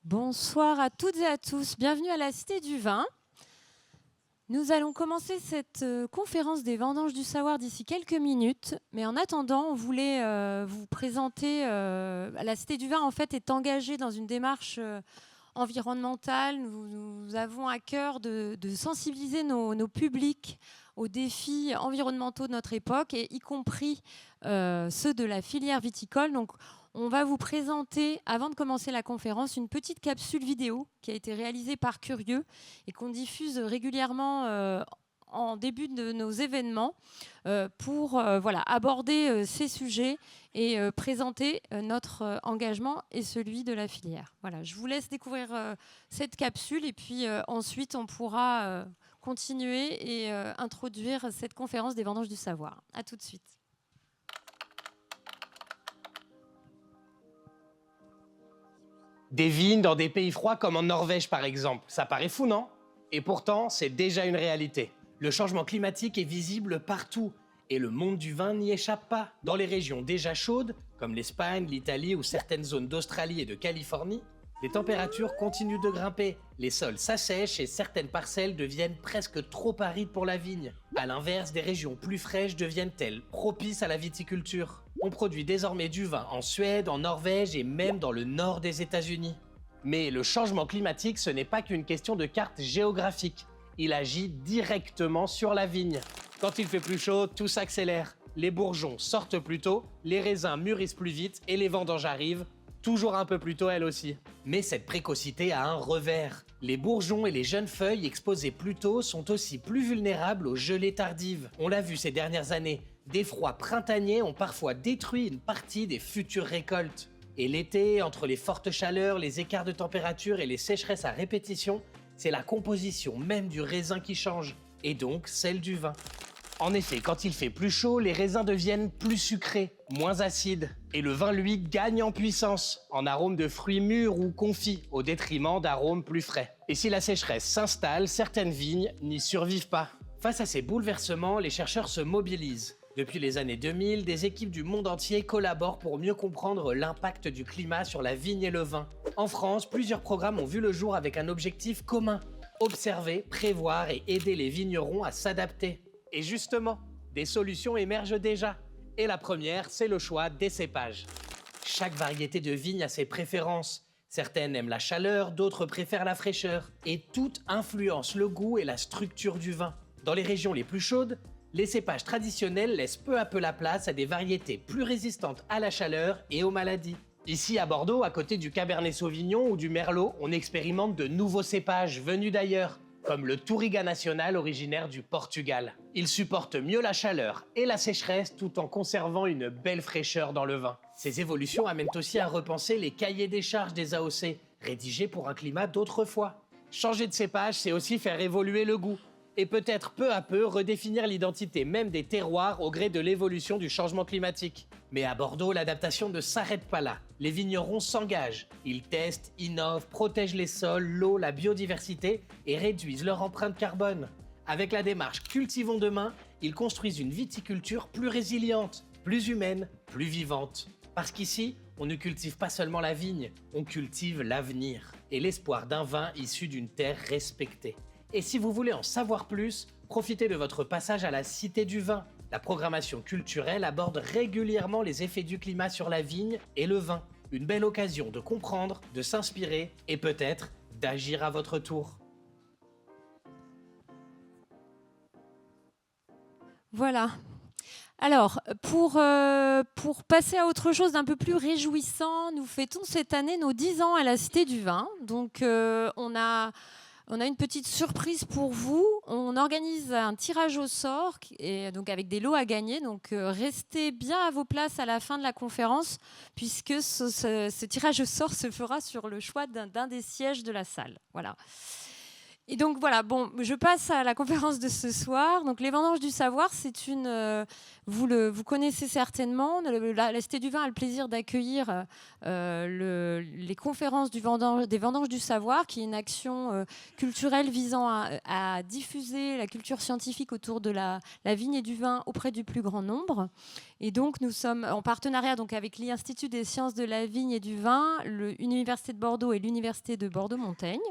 Bonsoir à toutes et à tous, bienvenue à la Cité du Vin. Nous allons commencer cette conférence des vendanges du savoir d'ici quelques minutes, mais en attendant, on voulait vous présenter, la Cité du Vin en fait est engagée dans une démarche environnementale. Nous avons à cœur de sensibiliser nos publics aux défis environnementaux de notre époque, et y compris ceux de la filière viticole. Donc, on va vous présenter, avant de commencer la conférence, une petite capsule vidéo qui a été réalisée par Curieux et qu'on diffuse régulièrement en début de nos événements pour aborder ces sujets et présenter notre engagement et celui de la filière. Voilà, je vous laisse découvrir cette capsule et puis ensuite on pourra continuer et introduire cette conférence des vendanges du savoir. À tout de suite. Des vignes dans des pays froids comme en Norvège par exemple. Ça paraît fou, non? Et pourtant, c'est déjà une réalité. Le changement climatique est visible partout. Et le monde du vin n'y échappe pas. Dans les régions déjà chaudes, comme l'Espagne, l'Italie ou certaines zones d'Australie et de Californie, les températures continuent de grimper. Les sols s'assèchent et certaines parcelles deviennent presque trop arides pour la vigne. À l'inverse, des régions plus fraîches deviennent-elles propices à la viticulture. On produit désormais du vin en Suède, en Norvège et même dans le nord des États-Unis. Mais le changement climatique, ce n'est pas qu'une question de carte géographique. Il agit directement sur la vigne. Quand il fait plus chaud, tout s'accélère. Les bourgeons sortent plus tôt, les raisins mûrissent plus vite et les vendanges arrivent, toujours un peu plus tôt elles aussi. Mais cette précocité a un revers. Les bourgeons et les jeunes feuilles exposées plus tôt sont aussi plus vulnérables aux gelées tardives. On l'a vu ces dernières années, des froids printaniers ont parfois détruit une partie des futures récoltes. Et l'été, entre les fortes chaleurs, les écarts de température et les sécheresses à répétition, c'est la composition même du raisin qui change, et donc celle du vin. En effet, quand il fait plus chaud, les raisins deviennent plus sucrés, moins acides. Et le vin, lui, gagne en puissance, en arômes de fruits mûrs ou confits, au détriment d'arômes plus frais. Et si la sécheresse s'installe, certaines vignes n'y survivent pas. Face à ces bouleversements, les chercheurs se mobilisent. Depuis les années 2000, des équipes du monde entier collaborent pour mieux comprendre l'impact du climat sur la vigne et le vin. En France, plusieurs programmes ont vu le jour avec un objectif commun: observer, prévoir et aider les vignerons à s'adapter. Et justement, des solutions émergent déjà. Et la première, c'est le choix des cépages. Chaque variété de vigne a ses préférences. Certaines aiment la chaleur, d'autres préfèrent la fraîcheur. Et toutes influencent le goût et la structure du vin. Dans les régions les plus chaudes, les cépages traditionnels laissent peu à peu la place à des variétés plus résistantes à la chaleur et aux maladies. Ici à Bordeaux, à côté du Cabernet Sauvignon ou du Merlot, on expérimente de nouveaux cépages venus d'ailleurs, comme le Touriga Nacional originaire du Portugal. Il supporte mieux la chaleur et la sécheresse tout en conservant une belle fraîcheur dans le vin. Ces évolutions amènent aussi à repenser les cahiers des charges des AOC, rédigés pour un climat d'autrefois. Changer de cépage, c'est aussi faire évoluer le goût. Et peut-être peu à peu redéfinir l'identité même des terroirs au gré de l'évolution du changement climatique. Mais à Bordeaux, l'adaptation ne s'arrête pas là. Les vignerons s'engagent. Ils testent, innovent, protègent les sols, l'eau, la biodiversité et réduisent leur empreinte carbone. Avec la démarche Cultivons demain, ils construisent une viticulture plus résiliente, plus humaine, plus vivante. Parce qu'ici, on ne cultive pas seulement la vigne, on cultive l'avenir et l'espoir d'un vin issu d'une terre respectée. Et si vous voulez en savoir plus, profitez de votre passage à la Cité du Vin. La programmation culturelle aborde régulièrement les effets du climat sur la vigne et le vin. Une belle occasion de comprendre, de s'inspirer et peut-être d'agir à votre tour. Voilà. Alors, pour passer à autre chose d'un peu plus réjouissant, nous fêtons cette année nos 10 ans à la Cité du Vin. Donc, on a une petite surprise pour vous. On organise un tirage au sort et donc avec des lots à gagner. Donc, restez bien à vos places à la fin de la conférence puisque ce tirage au sort se fera sur le choix d'un des sièges de la salle. Voilà. Et donc voilà, bon, je passe à la conférence de ce soir. Donc les vendanges du savoir, c'est vous connaissez certainement. La Cité du Vin a le plaisir d'accueillir les conférences des vendanges du savoir, qui est une action culturelle visant à diffuser la culture scientifique autour de la vigne et du vin auprès du plus grand nombre. Et donc nous sommes en partenariat donc avec l'Institut des sciences de la vigne et du vin, l'Université de Bordeaux et l'Université de Bordeaux-Montaigne.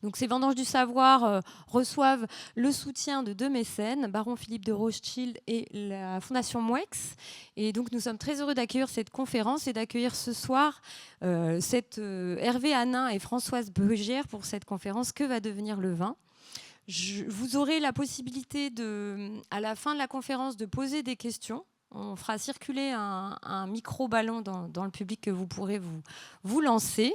Donc ces vendanges du savoir reçoivent le soutien de deux mécènes, Baron Philippe de Rothschild et la Fondation Mouex. Et donc nous sommes très heureux d'accueillir cette conférence et d'accueillir ce soir Hervé Hanin et Françoise Brugère pour cette conférence « Que va devenir le vin ?» Vous aurez la possibilité à la fin de la conférence de poser des questions. On fera circuler un micro-ballon dans le public que vous pourrez vous lancer.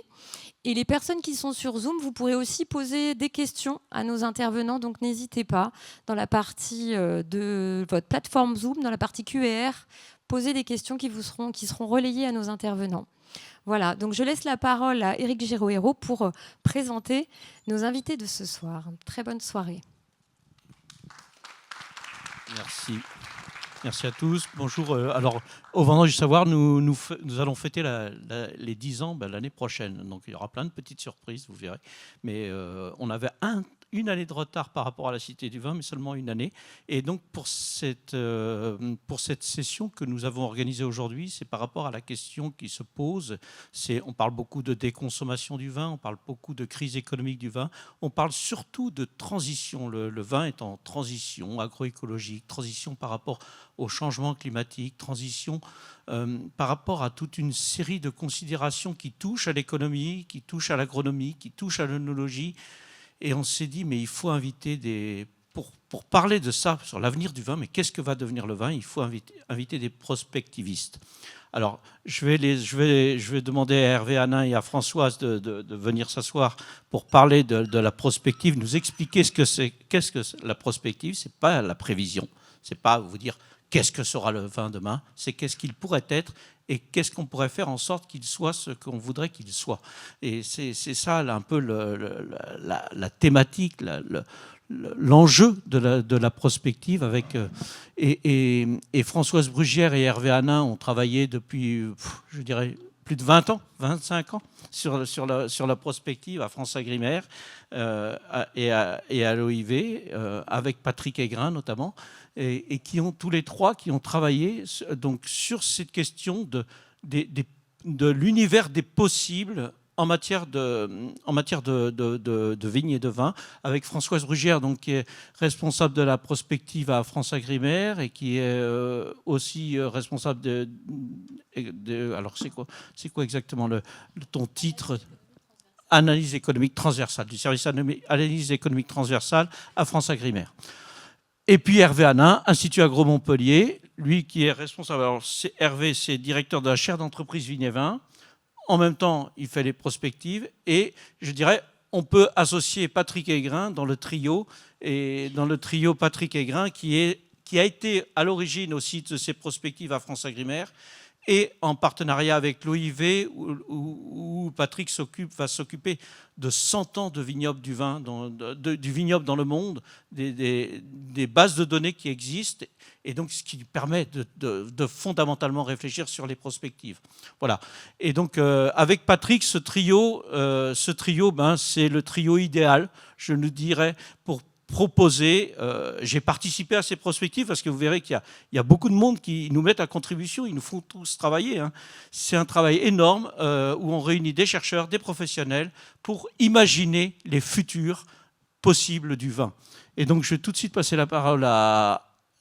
Et les personnes qui sont sur Zoom, vous pourrez aussi poser des questions à nos intervenants. Donc n'hésitez pas, dans la partie de votre plateforme Zoom, dans la partie QR, poser des questions qui seront relayées à nos intervenants. Voilà, donc je laisse la parole à Éric Girohéro pour présenter nos invités de ce soir. Très bonne soirée. Merci. Merci à tous. Bonjour. Alors, au Vendanges du Savoir, nous allons fêter les 10 ans l'année prochaine. Donc, il y aura plein de petites surprises, vous verrez. Mais on avait une année de retard par rapport à la Cité du Vin, mais seulement une année. Et donc, pour cette session que nous avons organisée aujourd'hui, c'est par rapport à la question qui se pose. On parle beaucoup de déconsommation du vin, on parle beaucoup de crise économique du vin, on parle surtout de transition. Le vin est en transition agroécologique, transition par rapport au changement climatique, transition par rapport à toute une série de considérations qui touchent à l'économie, qui touchent à l'agronomie, qui touchent à l'œnologie. Et on s'est dit, mais il faut inviter pour parler de ça, sur l'avenir du vin, mais qu'est-ce que va devenir le vin? Il faut inviter des prospectivistes. Alors, je vais demander à Hervé Hanin et à Françoise de venir s'asseoir pour parler de la prospective, nous expliquer ce que c'est. Qu'est-ce que la prospective? Ce n'est pas la prévision. Ce n'est pas vous dire qu'est-ce que sera le vin demain, c'est qu'est-ce qu'il pourrait être et qu'est-ce qu'on pourrait faire en sorte qu'il soit ce qu'on voudrait qu'il soit. Et c'est ça un peu la thématique, l'enjeu de la prospective. Et Françoise Brugère et Hervé Hanin ont travaillé depuis, je dirais, plus de 20 ans, 25 ans, sur la prospective à France-Agrimaire et à l'OIV, avec Patrick Aigrin notamment, et qui ont tous les trois travaillé donc, sur cette question de l'univers des possibles en matière de vignes et de vin, avec Françoise Brugère, donc, qui est responsable de la prospective à France-Agrimaire et qui est aussi responsable alors, c'est quoi exactement ton titre? Analyse économique transversale, du service analyse économique transversale à France-Agrimaire. Et puis Hervé Hanin, Institut Agro Montpellier, lui qui est responsable. Alors, Hervé, c'est directeur de la chaire d'entreprise Vignes et Vins. En même temps, il fait les prospectives. Et je dirais, on peut associer Patrick Aigrin dans le trio Patrick Aigrin, qui a été à l'origine aussi de ces prospectives à France-Agrimaire, et en partenariat avec l'OIV, où Patrick va s'occuper de 100 ans de vignoble du vin, du vignoble dans le monde, des bases de données qui existent, et donc ce qui permet de fondamentalement réfléchir sur les prospectives. Voilà. Et donc avec Patrick, ce trio, c'est le trio idéal, je nous dirais, pour proposer. J'ai participé à ces prospectives parce que vous verrez qu'il y a beaucoup de monde qui nous mettent à contribution, ils nous font tous travailler. Hein. C'est un travail énorme où on réunit des chercheurs, des professionnels pour imaginer les futurs possibles du vin. Et donc je vais tout de suite passer la parole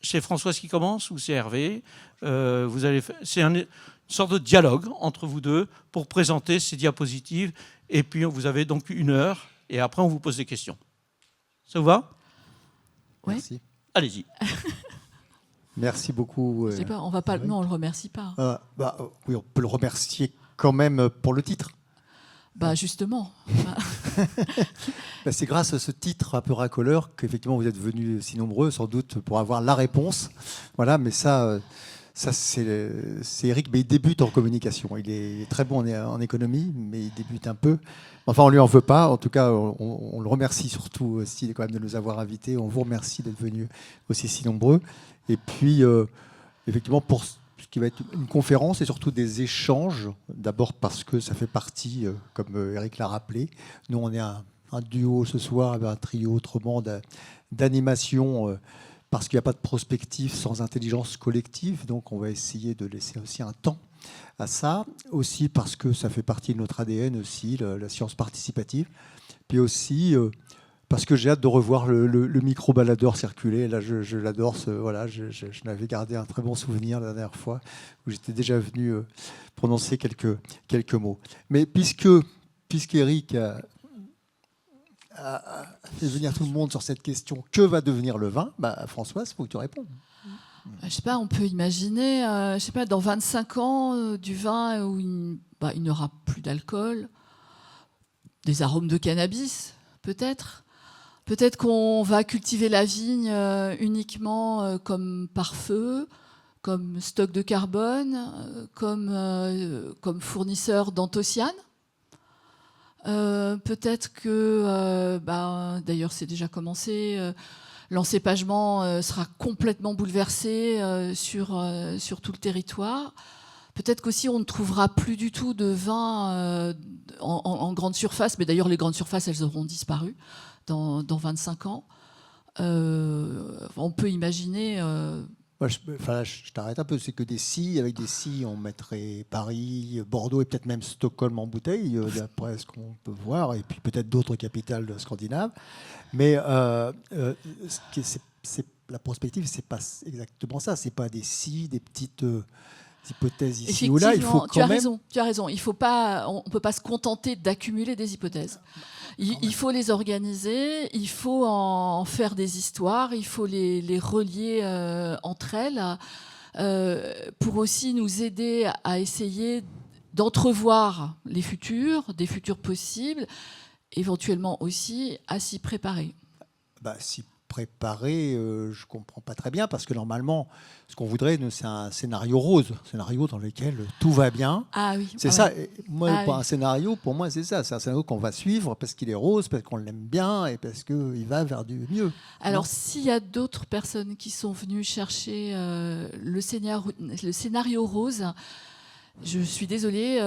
c'est Françoise qui commence ou c'est Hervé? C'est une sorte de dialogue entre vous deux pour présenter ces diapositives et puis vous avez donc 1 heure et après on vous pose des questions. Ça vous va? Merci. Allez-y. Merci beaucoup. Je sais pas, on va pas. Non, on le remercie pas. Oui, on peut le remercier quand même pour le titre. Justement. C'est grâce à ce titre un peu racoleur qu'effectivement vous êtes venus si nombreux, sans doute pour avoir la réponse. Voilà, mais ça, Ça, c'est Eric, mais il débute en communication. Il est très bon en économie, mais il débute un peu. Enfin, on lui en veut pas. En tout cas, on le remercie surtout aussi quand même de nous avoir invités. On vous remercie d'être venus aussi si nombreux. Et puis, effectivement, pour ce qui va être une conférence et surtout des échanges, d'abord parce que ça fait partie, comme Eric l'a rappelé, nous, on est un duo ce soir, avec un trio autrement d'animation, parce qu'il n'y a pas de prospective sans intelligence collective, donc on va essayer de laisser aussi un temps à ça, aussi parce que ça fait partie de notre ADN aussi, la science participative, puis aussi parce que j'ai hâte de revoir le micro-baladeur circuler. Là, je l'adore, voilà, je n'avais gardé un très bon souvenir la dernière fois, où j'étais déjà venu prononcer quelques mots. Mais puisque Eric a fait venir tout le monde sur cette question, que va devenir le vin, Françoise, il faut que tu répondes. Je sais pas, on peut imaginer, je sais pas, dans 25 ans, du vin où il n'y aura plus d'alcool, des arômes de cannabis, peut-être. Peut-être qu'on va cultiver la vigne uniquement comme pare-feu, comme stock de carbone, comme fournisseur d'anthocyanes. Peut-être que, d'ailleurs c'est déjà commencé, l'encépagement sera complètement bouleversé sur tout le territoire. Peut-être qu'aussi on ne trouvera plus du tout de vin en grande surface, mais d'ailleurs les grandes surfaces elles auront disparu dans 25 ans. On peut imaginer... je t'arrête un peu, c'est que des si, avec des si, on mettrait Paris, Bordeaux et peut-être même Stockholm en bouteille, d'après ce qu'on peut voir, et puis peut-être d'autres capitales scandinaves. Mais la prospective, c'est pas exactement ça. C'est pas des si, des petites hypothèses ici ou là. Il faut tu as raison. On ne peut pas se contenter d'accumuler des hypothèses. Il faut les organiser, il faut en faire des histoires, il faut les relier entre elles pour aussi nous aider à essayer d'entrevoir les futurs, des futurs possibles, éventuellement aussi à s'y préparer. S'y préparer, je ne comprends pas très bien, parce que normalement, ce qu'on voudrait, c'est un scénario rose, un scénario dans lequel tout va bien. Ah oui. C'est ça. Un scénario, pour moi, c'est ça. C'est un scénario qu'on va suivre parce qu'il est rose, parce qu'on l'aime bien et parce qu'il va vers du mieux. Alors, s'il y a d'autres personnes qui sont venues chercher le scénario rose, je suis désolée,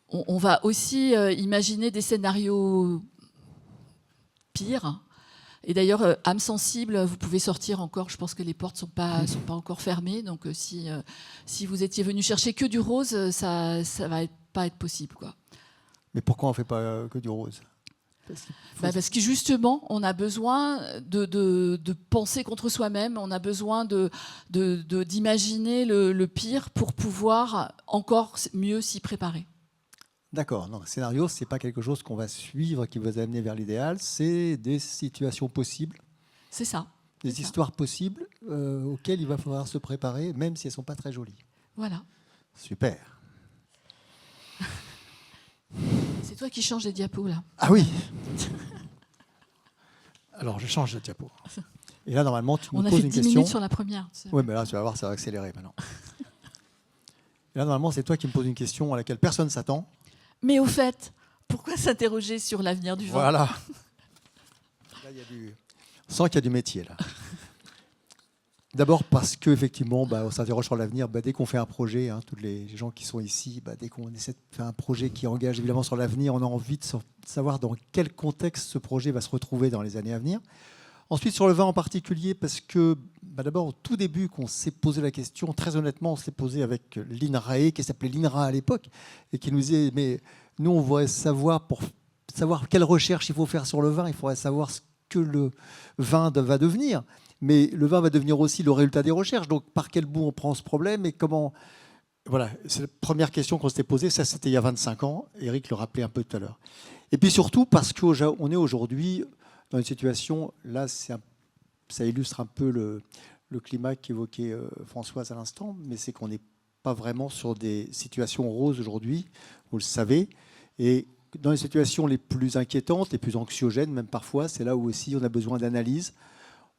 on va aussi imaginer des scénarios pires. Et d'ailleurs, âme sensible, vous pouvez sortir encore. Je pense que les portes sont pas encore fermées. Donc, si vous étiez venu chercher que du rose, ça va pas être possible, quoi. Mais pourquoi on fait pas que du rose ? Parce que justement, on a besoin de penser contre soi-même. On a besoin d'imaginer le pire pour pouvoir encore mieux s'y préparer. D'accord. Non, le scénario, c'est pas quelque chose qu'on va suivre, qui va vous amener vers l'idéal. C'est des situations possibles. C'est ça. Des histoires possibles auxquelles il va falloir se préparer, même si elles sont pas très jolies. Voilà. Super. C'est toi qui changes les diapos, là. Ah oui. Alors, je change de diapo. Et là, normalement, tu me poses une question. On a fait 10 minutes sur la première. Oui, mais là, tu vas voir, ça va accélérer maintenant. Et là, normalement, c'est toi qui me poses une question à laquelle personne ne s'attend. Mais au fait, pourquoi s'interroger sur l'avenir du vin ? Voilà. Là, on sent qu'il y a du métier, là. D'abord parce qu'effectivement, on s'interroge sur l'avenir. Dès qu'on fait un projet, tous les gens qui sont ici, dès qu'on essaie de faire un projet qui engage évidemment sur l'avenir, on a envie de savoir dans quel contexte ce projet va se retrouver dans les années à venir. Ensuite, sur le vin en particulier, parce que d'abord, au tout début, qu'on s'est posé la question, très honnêtement, on s'est posé avec l'INRAE, qui s'appelait l'INRA à l'époque, et qui nous disait, mais nous, on voudrait savoir, pour savoir quelle recherche il faut faire sur le vin, il faudrait savoir ce que le vin va devenir. Mais le vin va devenir aussi le résultat des recherches. Donc, par quel bout on prend ce problème et comment... Voilà, c'est la première question qu'on s'était posée. Ça, c'était il y a 25 ans. Eric le rappelait un peu tout à l'heure. Et puis surtout, parce qu'on est aujourd'hui dans une situation... Là, ça illustre un peu le climat qu'évoquait Françoise à l'instant, mais c'est qu'on n'est pas vraiment sur des situations roses aujourd'hui, vous le savez. Et dans les situations les plus inquiétantes, les plus anxiogènes, même parfois, c'est là où aussi on a besoin d'analyse.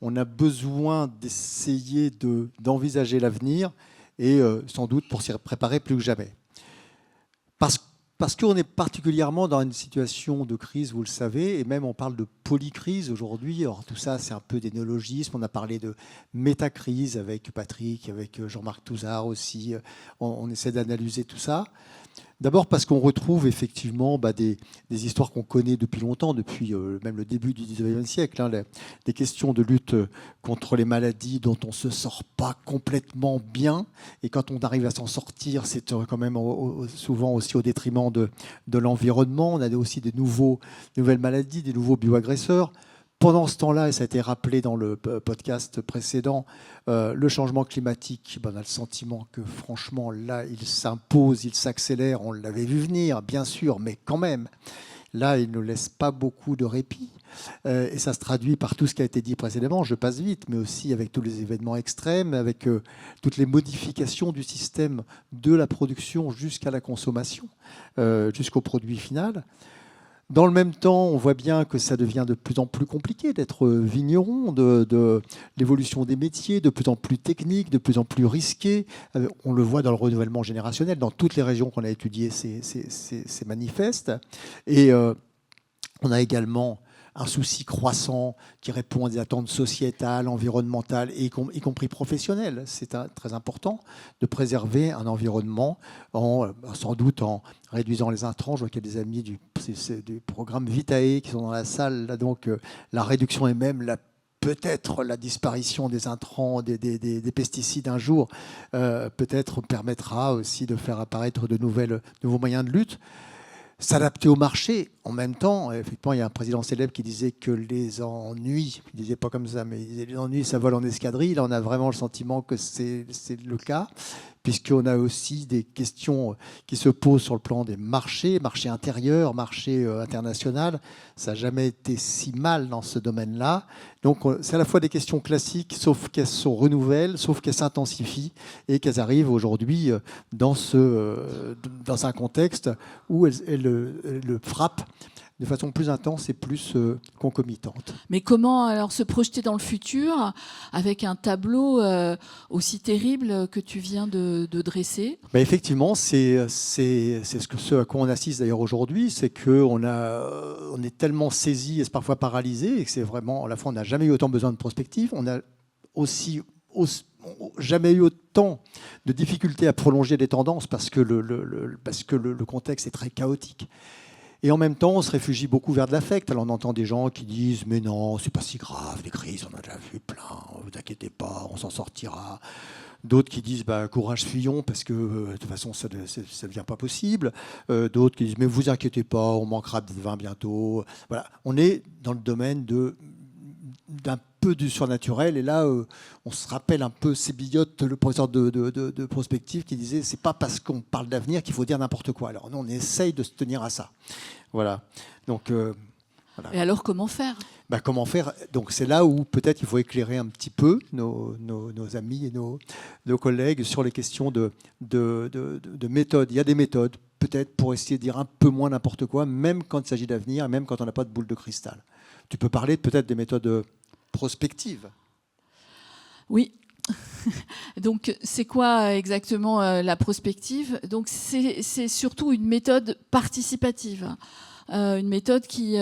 On a besoin d'essayer d'envisager l'avenir et sans doute pour s'y préparer plus que jamais. Parce qu'on est particulièrement dans une situation de crise, vous le savez, et même on parle de polycrise aujourd'hui. Alors tout ça, c'est un peu des néologismes. On a parlé de métacrise avec Patrick, avec Jean-Marc Touzard aussi. On essaie d'analyser tout ça. D'abord parce qu'on retrouve effectivement des histoires qu'on connaît depuis longtemps, depuis même le début du 19e siècle, hein, des questions de lutte contre les maladies dont on ne se sort pas complètement bien. Et quand on arrive à s'en sortir, c'est quand même souvent aussi au détriment de l'environnement. On a aussi des nouvelles maladies, des nouveaux bioagresseurs. Pendant ce temps-là, et ça a été rappelé dans le podcast précédent, le changement climatique, on a le sentiment que franchement, là, il s'impose, il s'accélère. On l'avait vu venir, bien sûr, mais quand même, là, il ne laisse pas beaucoup de répit. Et ça se traduit par tout ce qui a été dit précédemment, je passe vite, mais aussi avec tous les événements extrêmes, avec toutes les modifications du système de la production jusqu'à la consommation, jusqu'au produit final. Dans le même temps, on voit bien que ça devient de plus en plus compliqué d'être vigneron, de l'évolution des métiers, de plus en plus technique, de plus en plus risqué. On le voit dans le renouvellement générationnel, dans toutes les régions qu'on a étudiées, c'est manifeste. Et on a également un souci croissant qui répond à des attentes sociétales, environnementales, y compris professionnelles. C'est très important de préserver un environnement, sans doute en réduisant les intrants. Je vois qu'il y a des amis du programme Vitae qui sont dans la salle. Là, donc, la réduction et même peut-être la disparition des intrants, des pesticides un jour, peut-être permettra aussi de faire apparaître de nouveaux moyens de lutte. S'adapter au marché. En même temps, effectivement, il y a un président célèbre qui disait que les ennuis, il ne disait pas comme ça, mais il disait les ennuis, ça vole en escadrille. Là, on a vraiment le sentiment que c'est le cas, puisqu'on a aussi des questions qui se posent sur le plan des marchés intérieurs, marché international. Ça n'a jamais été si mal dans ce domaine-là. Donc, c'est à la fois des questions classiques, sauf qu'elles se renouvellent, sauf qu'elles s'intensifient et qu'elles arrivent aujourd'hui dans un contexte où elles frappent de façon plus intense et plus concomitante. Mais comment alors se projeter dans le futur avec un tableau aussi terrible que tu viens de dresser ? Effectivement, c'est ce à quoi on assiste d'ailleurs aujourd'hui, c'est qu'on est tellement saisi et parfois paralysé, et que c'est vraiment, à la fois on n'a jamais eu autant besoin de prospective, on a aussi jamais eu autant de difficultés à prolonger des tendances parce que le contexte est très chaotique. Et en même temps, on se réfugie beaucoup vers de l'affect. Alors on entend des gens qui disent « Mais non, c'est pas si grave, les crises, on en a déjà vu plein, ne vous inquiétez pas, on s'en sortira ». D'autres qui disent courage, fuyons, parce que de toute façon, ça ne devient pas possible. D'autres qui disent « Mais vous inquiétez pas, on manquera de vin bientôt ». Voilà, on est dans le domaine d'un peu du surnaturel. Et là, on se rappelle un peu Sébillotte, le professeur de prospective, qui disait c'est pas parce qu'on parle d'avenir qu'il faut dire n'importe quoi. Alors nous, on essaye de se tenir à ça. Voilà. Donc, voilà. Et alors, comment faire ? Comment faire ? Donc c'est là où peut-être il faut éclairer un petit peu nos amis et nos collègues sur les questions de méthodes. Il y a des méthodes, peut-être, pour essayer de dire un peu moins n'importe quoi, même quand il s'agit d'avenir, même quand on n'a pas de boule de cristal. Tu peux parler peut-être des méthodes prospectives. Oui. Donc, c'est quoi exactement la prospective ? Donc, c'est surtout une méthode participative, une méthode qui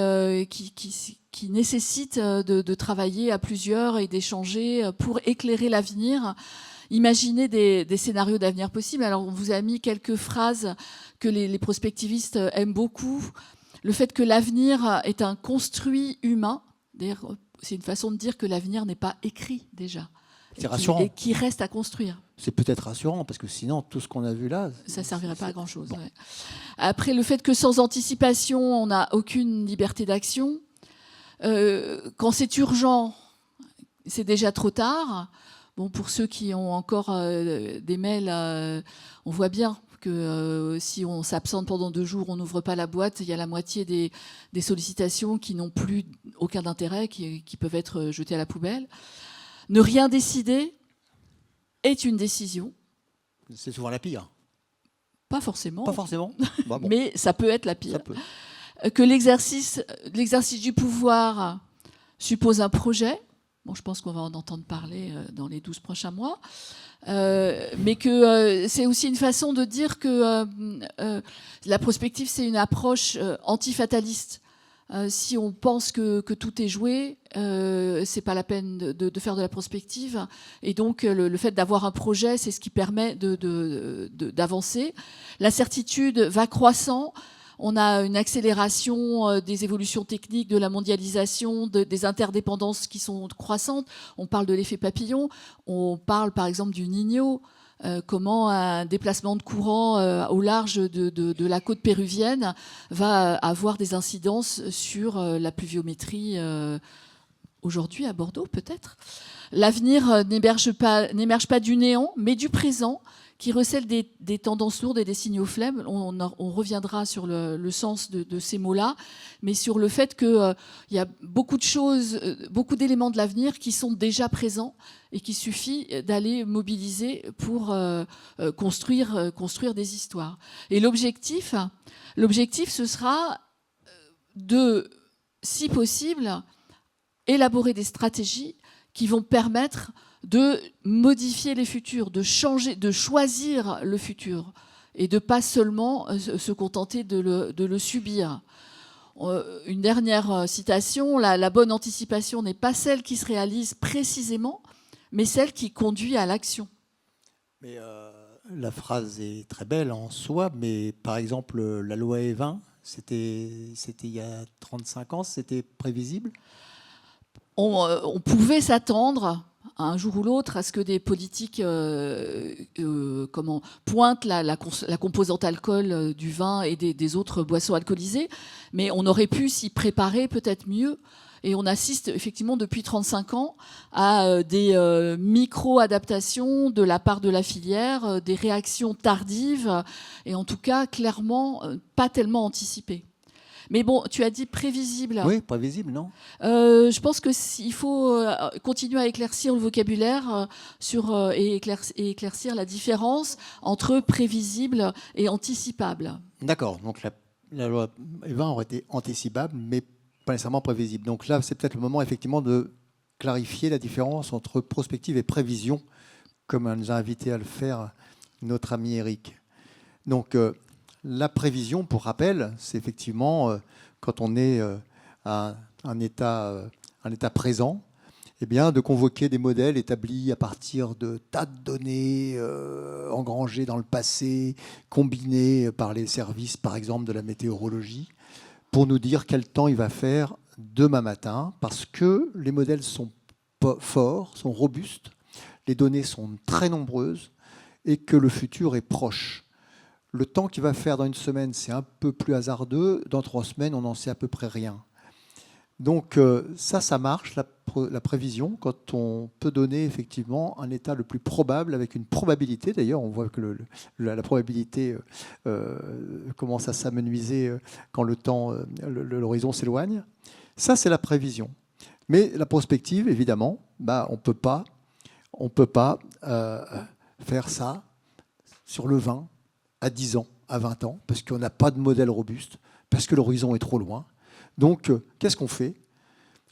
nécessite de travailler à plusieurs et d'échanger pour éclairer l'avenir, imaginer des scénarios d'avenir possibles. Alors, on vous a mis quelques phrases que les prospectivistes aiment beaucoup. Le fait que l'avenir est un construit humain, c'est une façon de dire que l'avenir n'est pas écrit déjà. C'est rassurant. Et qui reste à construire. C'est peut-être rassurant, parce que sinon, tout ce qu'on a vu là... Ça ne servirait pas à grand-chose. Bon. Ouais. Après, le fait que sans anticipation, on n'a aucune liberté d'action. Quand c'est urgent, c'est déjà trop tard. Bon, pour ceux qui ont encore des mails, on voit bien que si on s'absente pendant 2 jours, on n'ouvre pas la boîte, il y a la moitié des sollicitations qui n'ont plus aucun intérêt, qui peuvent être jetées à la poubelle. Ne rien décider est une décision. C'est souvent la pire. Pas forcément. Pas forcément. Bon. Mais ça peut être la pire. Ça peut. Que l'exercice du pouvoir suppose un projet, Bon, je pense qu'on va en entendre parler dans les 12 prochains mois. Mais que c'est aussi une façon de dire que la prospective, c'est une approche antifataliste. Si on pense que tout est joué, c'est pas la peine de faire de la prospective. Et donc, le fait d'avoir un projet, c'est ce qui permet d'avancer. L'incertitude va croissant. On a une accélération des évolutions techniques, de la mondialisation, des interdépendances qui sont croissantes. On parle de l'effet papillon. On parle, par exemple, du Niño. Comment un déplacement de courant au large de la côte péruvienne va avoir des incidences sur la pluviométrie aujourd'hui à Bordeaux, peut-être. L'avenir n'émerge pas du néant, mais du présent, qui recèle des tendances lourdes et des signaux faibles. On reviendra sur le sens de ces mots-là, mais sur le fait qu'il y a beaucoup de choses, beaucoup d'éléments de l'avenir qui sont déjà présents et qu'il suffit d'aller mobiliser pour construire des histoires. Et l'objectif, ce sera de, si possible, élaborer des stratégies qui vont permettre de modifier les futurs, de changer, de choisir le futur et de pas seulement se contenter de le subir. Une dernière citation, la bonne anticipation n'est pas celle qui se réalise précisément, mais celle qui conduit à l'action. Mais la phrase est très belle en soi, mais par exemple, la loi E20, c'était il y a 35 ans, c'était prévisible ? On pouvait s'attendre un jour ou l'autre à ce que des politiques pointent la composante alcool du vin et des autres boissons alcoolisées, mais on aurait pu s'y préparer peut-être mieux. Et on assiste effectivement depuis 35 ans à des micro-adaptations de la part de la filière, des réactions tardives et en tout cas clairement pas tellement anticipées. Mais bon, tu as dit prévisible. Oui, prévisible, non ? Je pense qu'il faut continuer à éclaircir le vocabulaire et éclaircir la différence entre prévisible et anticipable. D'accord, donc la loi E20 aurait été anticipable, mais pas nécessairement prévisible. Donc là, c'est peut-être le moment effectivement de clarifier la différence entre prospective et prévision, comme nous a invité à le faire notre ami Eric. Donc, la prévision, pour rappel, c'est effectivement quand on est à un état présent, eh bien, de convoquer des modèles établis à partir de tas de données engrangées dans le passé, combinées par les services, par exemple, de la météorologie, pour nous dire quel temps il va faire demain matin, parce que les modèles sont forts, sont robustes, les données sont très nombreuses et que le futur est proche. Le temps qu'il va faire dans une semaine, c'est un peu plus hasardeux. Dans 3 semaines, on n'en sait à peu près rien. Donc ça marche, la prévision, quand on peut donner effectivement un état le plus probable avec une probabilité. D'ailleurs, on voit que la probabilité commence à s'amenuiser quand l'horizon s'éloigne. Ça, c'est la prévision. Mais la prospective, évidemment, on peut pas faire ça sur le vin à 10 ans, à 20 ans, parce qu'on n'a pas de modèle robuste, parce que l'horizon est trop loin. Donc, qu'est-ce qu'on fait ?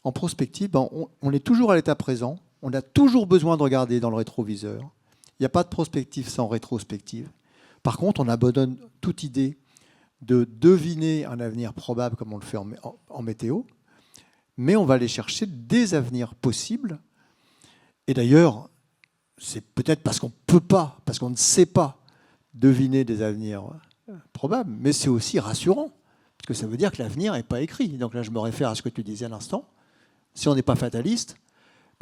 En prospective, on est toujours à l'état présent, on a toujours besoin de regarder dans le rétroviseur. Il n'y a pas de prospective sans rétrospective. Par contre, on abandonne toute idée de deviner un avenir probable comme on le fait en météo, mais on va aller chercher des avenirs possibles. Et d'ailleurs, c'est peut-être parce qu'on ne peut pas, parce qu'on ne sait pas deviner des avenirs probables, mais c'est aussi rassurant, parce que ça veut dire que l'avenir n'est pas écrit. Donc là, je me réfère à ce que tu disais à l'instant. Si on n'est pas fataliste,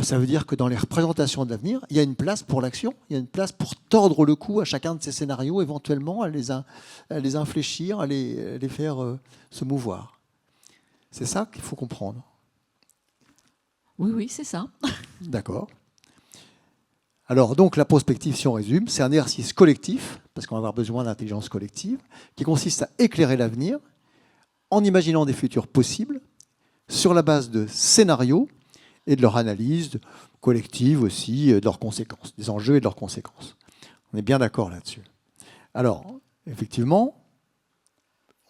ça veut dire que dans les représentations de l'avenir, il y a une place pour l'action, il y a une place pour tordre le cou à chacun de ces scénarios, éventuellement à les infléchir, à les faire se mouvoir. C'est ça qu'il faut comprendre. Oui, c'est ça. D'accord. Alors, donc, la prospective, si on résume, c'est un exercice collectif, parce qu'on va avoir besoin d'intelligence collective, qui consiste à éclairer l'avenir en imaginant des futurs possibles sur la base de scénarios et de leur analyse collective aussi, de leurs conséquences, des enjeux et de leurs conséquences. On est bien d'accord là-dessus. Alors, effectivement,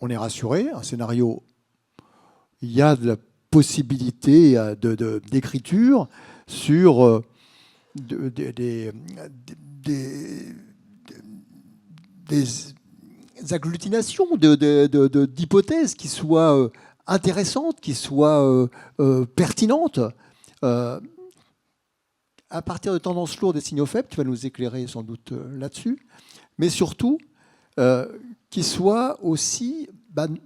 on est rassuré. Un scénario, il y a de la possibilité d'écriture. sur des agglutinations d'hypothèses qui soient intéressantes, qui soient pertinentes. À partir de tendances lourdes et signaux faibles, tu vas nous éclairer sans doute là-dessus, mais surtout qui soient aussi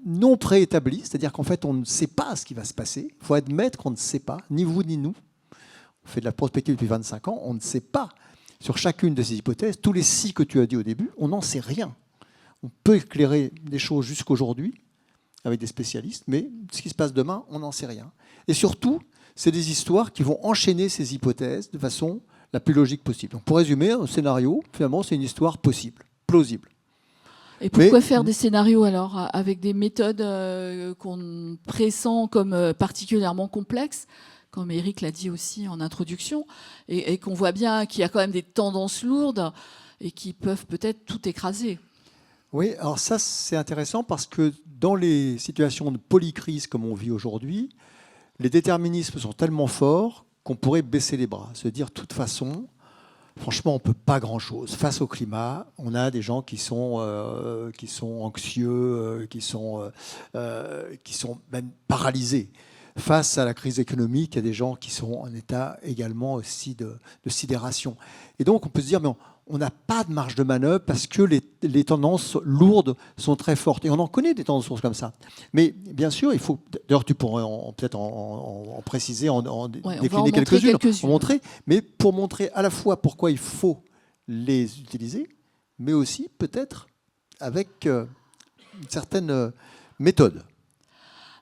non préétablis, c'est-à-dire qu'en fait on ne sait pas ce qui va se passer. Il faut admettre qu'on ne sait pas, ni vous ni nous. On fait de la prospective depuis 25 ans, on ne sait pas sur chacune de ces hypothèses. Tous les 6 que tu as dit au début, on n'en sait rien. On peut éclairer des choses jusqu'aujourd'hui avec des spécialistes, mais ce qui se passe demain, on n'en sait rien. Et surtout, c'est des histoires qui vont enchaîner ces hypothèses de façon la plus logique possible. Donc pour résumer, un scénario, finalement, c'est une histoire possible, plausible. Et pourquoi faire des scénarios alors avec des méthodes qu'on pressent comme particulièrement complexes, comme Eric l'a dit aussi en introduction, et qu'on voit bien qu'il y a quand même des tendances lourdes et qui peuvent peut-être tout écraser? Oui, alors ça c'est intéressant parce que dans les situations de polycrise comme on vit aujourd'hui, les déterminismes sont tellement forts qu'on pourrait baisser les bras, se dire de toute façon, franchement, on ne peut pas grand-chose. Face au climat, on a des gens qui sont anxieux, qui sont même paralysés. Face à la crise économique, il y a des gens qui sont en état également aussi de sidération. Et donc, on peut se dire, mais on n'a pas de marge de manœuvre parce que les tendances lourdes sont très fortes. Et on en connaît des tendances lourdes comme ça. Mais bien sûr, il faut... D'ailleurs, tu pourrais peut-être en préciser, décliner quelques-unes, en montrer. Mais pour montrer à la fois pourquoi il faut les utiliser, mais aussi peut-être avec une certaine méthode.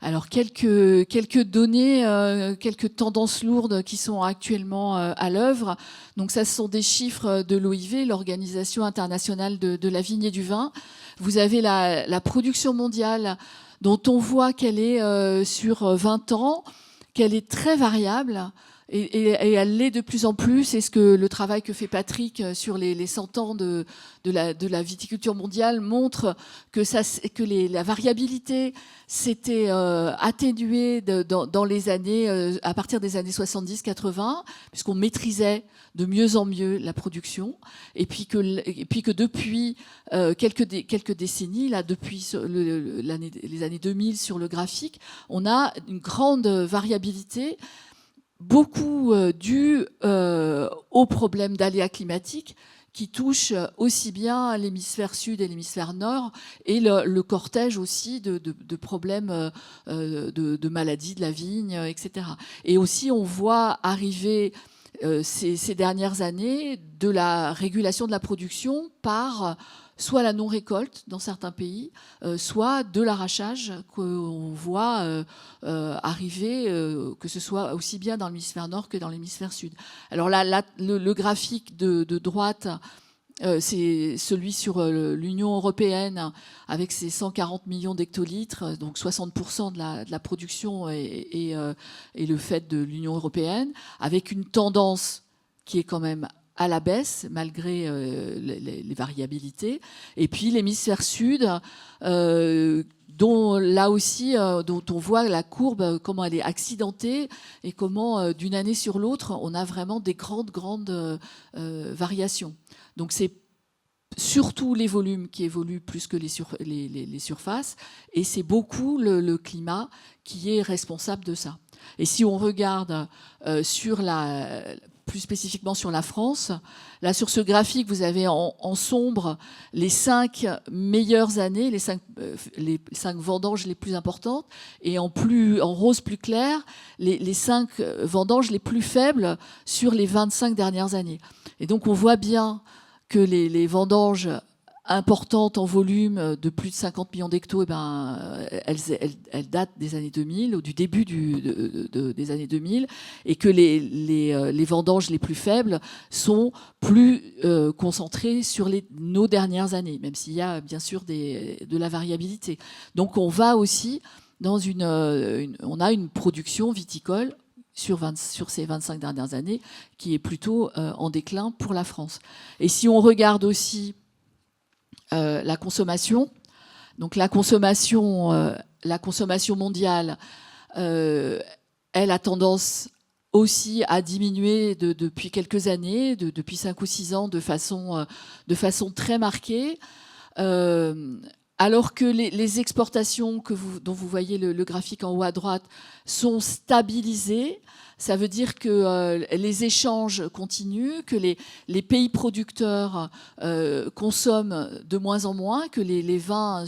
Alors, quelques données, quelques tendances lourdes qui sont actuellement à l'œuvre. Donc, ça, ce sont des chiffres de l'OIV, l'Organisation internationale de la vigne et du vin. Vous avez la production mondiale dont on voit qu'elle est sur 20 ans, qu'elle est très variable. Et elle l'est de plus en plus. C'est ce que le travail que fait Patrick sur les 100 ans de la viticulture mondiale montre que la variabilité s'était atténuée dans les années, à partir des années 70-80, puisqu'on maîtrisait de mieux en mieux la production. Et puis que depuis quelques décennies, là, depuis les années 2000 sur le graphique, on a une grande variabilité, beaucoup dû aux problèmes d'aléas climatiques qui touchent aussi bien l'hémisphère sud et l'hémisphère nord, et le cortège aussi de problèmes de maladies de la vigne, etc. Et aussi, on voit arriver ces dernières années de la régulation de la production par soit la non-récolte dans certains pays, soit de l'arrachage qu'on voit arriver, que ce soit aussi bien dans l'hémisphère nord que dans l'hémisphère sud. Alors là, le graphique de droite, c'est celui sur l'Union européenne avec ses 140 millions d'hectolitres, donc 60% de la production et le fait de l'Union européenne, avec une tendance qui est quand même à la baisse, malgré les variabilités. Et puis l'hémisphère sud, dont là aussi, dont on voit la courbe, comment elle est accidentée et comment, d'une année sur l'autre, on a vraiment des grandes variations. Donc c'est surtout les volumes qui évoluent plus que les surfaces, et c'est beaucoup le climat qui est responsable de ça. Et si on regarde plus spécifiquement sur la France, là sur ce graphique, vous avez en sombre les 5 meilleures années, les 5 vendanges les plus importantes, et en rose plus clair, les 5 vendanges les plus faibles sur les 25 dernières années. Et donc on voit bien que les vendanges importantes en volume de plus de 50 millions d'hectos, elles datent des années 2000, ou du début des années 2000, et que les vendanges les plus faibles sont plus concentrées sur nos dernières années, même s'il y a bien sûr de la variabilité. Donc on va aussi dans on a une production viticole sur ces 25 dernières années qui est plutôt en déclin pour la France. Et si on regarde aussi la consommation. Donc la consommation mondiale, elle a tendance aussi a diminué depuis quelques années, depuis 5 ou 6 ans, de façon très marquée. Alors que les exportations dont vous voyez le graphique en haut à droite sont stabilisées, ça veut dire que les échanges continuent, que les pays producteurs consomment de moins en moins, que les vins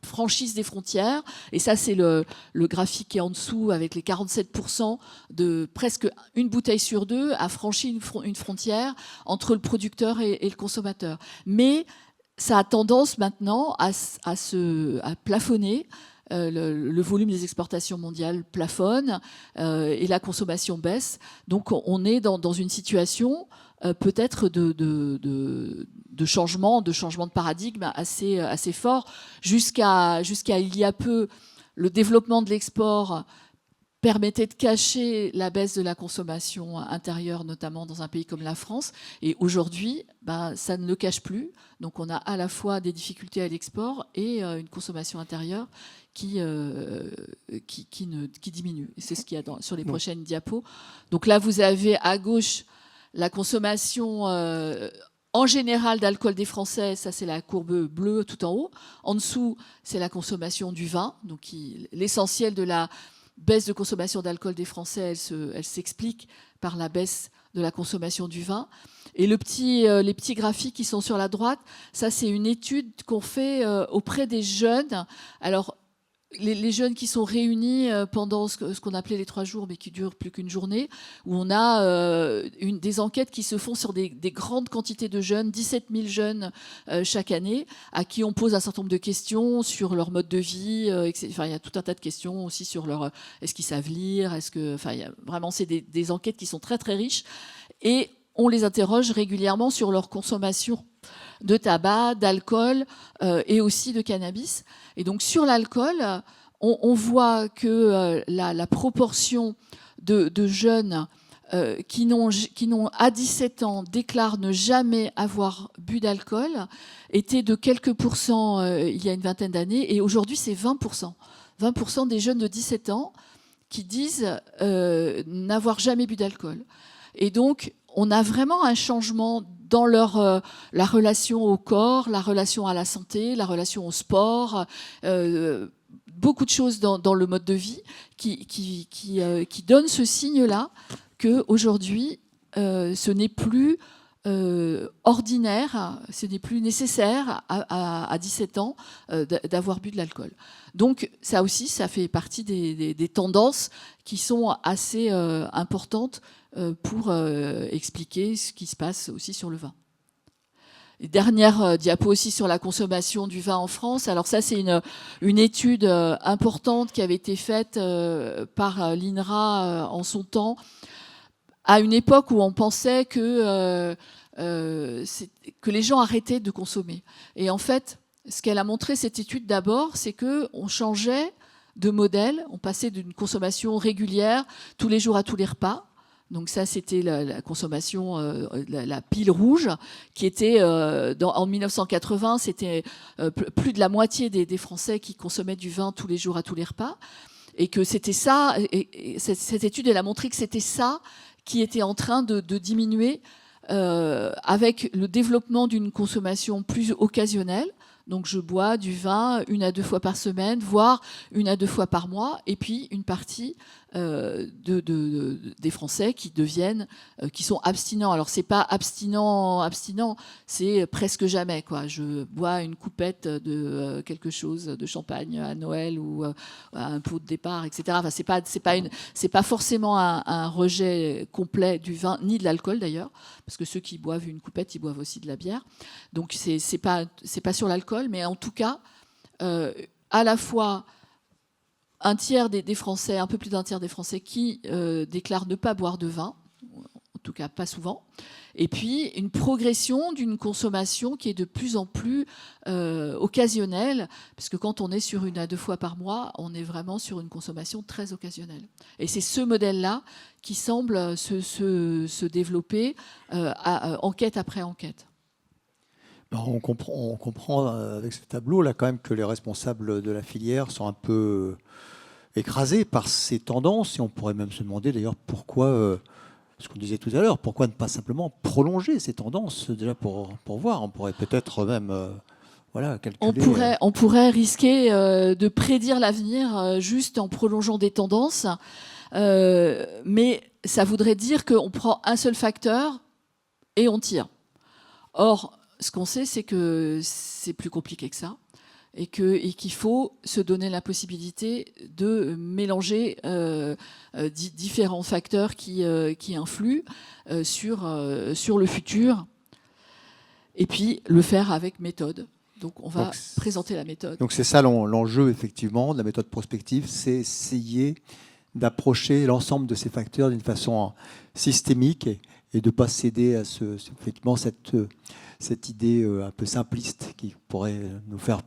franchissent des frontières. Et ça, c'est le graphique qui est en dessous, avec les 47% de presque une bouteille sur deux a franchi une frontière entre le producteur et le consommateur. Mais ça a tendance maintenant à plafonner. Le volume des exportations mondiales plafonne et la consommation baisse. Donc on est dans une situation peut-être de changement de paradigme assez fort. Jusqu'à il y a peu, le développement de l'export permettait de cacher la baisse de la consommation intérieure, notamment dans un pays comme la France. Et aujourd'hui, ça ne le cache plus. Donc on a à la fois des difficultés à l'export et une consommation intérieure qui diminue. Et c'est ce qu'il y a sur les prochaines diapos. Donc là, vous avez à gauche la consommation en général d'alcool des Français. Ça, c'est la courbe bleue tout en haut. En dessous, c'est la consommation du vin. Donc l'essentiel de la baisse de consommation d'alcool des Français, elle s'explique par la baisse de la consommation du vin. Et les petits graphiques qui sont sur la droite, ça c'est une étude qu'on fait auprès des jeunes. Alors, les jeunes qui sont réunis pendant ce qu'on appelait les 3 jours, mais qui durent plus qu'une journée, où on a des enquêtes qui se font sur des grandes quantités de jeunes, 17 000 jeunes chaque année, à qui on pose un certain nombre de questions sur leur mode de vie. Enfin, il y a tout un tas de questions aussi sur est-ce qu'ils savent lire, vraiment, c'est des enquêtes qui sont très très riches, et on les interroge régulièrement sur leur consommation de tabac, d'alcool et aussi de cannabis. Et donc sur l'alcool, on voit que la proportion de jeunes qui n'ont à 17 ans déclarent ne jamais avoir bu d'alcool était de quelques pourcents il y a une vingtaine d'années, et aujourd'hui c'est 20%. 20% des jeunes de 17 ans qui disent n'avoir jamais bu d'alcool. Et donc on a vraiment un changement dans la relation au corps, la relation à la santé, la relation au sport, beaucoup de choses dans le mode de vie qui donnent ce signe-là qu'aujourd'hui, ce n'est plus ordinaire, ce n'est plus nécessaire à 17 ans d'avoir bu de l'alcool. Donc ça aussi, ça fait partie des tendances qui sont assez importantes pour expliquer ce qui se passe aussi sur le vin. Et dernière diapo aussi sur la consommation du vin en France. Alors ça, c'est une étude importante qui avait été faite par l'INRA en son temps, à une époque où on pensait que les gens arrêtaient de consommer. Et en fait, ce qu'elle a montré, cette étude d'abord, c'est qu'on changeait de modèle, on passait d'une consommation régulière tous les jours à tous les repas. Donc ça, c'était la consommation, la pile rouge, qui était en 1980, c'était plus de la moitié des Français qui consommaient du vin tous les jours à tous les repas, et que c'était ça. Et cette étude, elle a montré que c'était ça qui était en train de diminuer avec le développement d'une consommation plus occasionnelle. Donc je bois du vin 1 à 2 fois par semaine, voire 1 à 2 fois par mois, et puis une partie des Français qui sont abstinents. Alors c'est pas abstinent, c'est presque jamais, quoi. Je bois une coupette de quelque chose, de champagne à Noël ou à un pot de départ, etc. Enfin, c'est pas forcément un rejet complet du vin ni de l'alcool d'ailleurs, parce que ceux qui boivent une coupette, ils boivent aussi de la bière. Donc c'est pas sur l'alcool, mais en tout cas, à la fois un tiers des Français, un peu plus d'un tiers des Français qui déclarent ne pas boire de vin, en tout cas pas souvent, et puis une progression d'une consommation qui est de plus en plus occasionnelle, parce que quand on est sur 1 à 2 fois par mois, on est vraiment sur une consommation très occasionnelle. Et c'est ce modèle-là qui semble se développer enquête après enquête. On comprend avec ce tableau là quand même que les responsables de la filière sont un peu écrasé par ces tendances. Et on pourrait même se demander d'ailleurs pourquoi, ce qu'on disait tout à l'heure, pourquoi ne pas simplement prolonger ces tendances déjà pour voir. On pourrait peut-être même calculer. On pourrait risquer de prédire l'avenir juste en prolongeant des tendances. Mais ça voudrait dire qu'on prend un seul facteur et on tire. Or, ce qu'on sait, c'est que c'est plus compliqué que ça et qu'il faut se donner la possibilité de mélanger différents facteurs qui influent sur le futur et puis le faire avec méthode. Donc, on va présenter la méthode. Donc, c'est ça l'enjeu, effectivement, de la méthode prospective, c'est essayer d'approcher l'ensemble de ces facteurs d'une façon systémique et de ne pas céder à effectivement cette idée un peu simpliste qui pourrait nous faire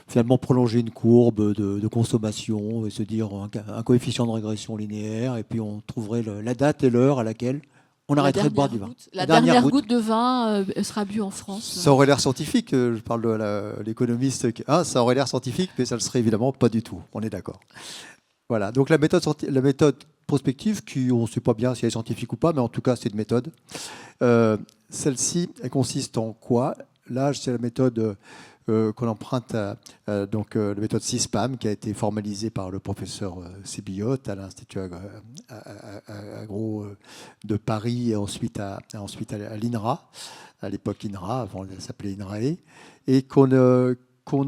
finalement prolonger une courbe de consommation et se dire un coefficient de régression linéaire et puis on trouverait la date et l'heure à laquelle on arrêterait de boire du vin. La dernière goutte de vin sera bu en France. Ça aurait l'air scientifique, je parle de l'économiste. Ça aurait l'air scientifique, mais ça ne le serait évidemment pas du tout, on est d'accord. Voilà, donc la méthode prospective, on ne sait pas bien si elle est scientifique ou pas, mais en tout cas c'est une méthode. Celle-ci, elle consiste en quoi? Là, c'est la méthode qu'on emprunte la méthode CISPAM qui a été formalisée par le professeur Sébillotte à l'Institut agro de Paris et ensuite à l'INRA, à l'époque INRA, avant elle s'appelait INRAE, et qu'on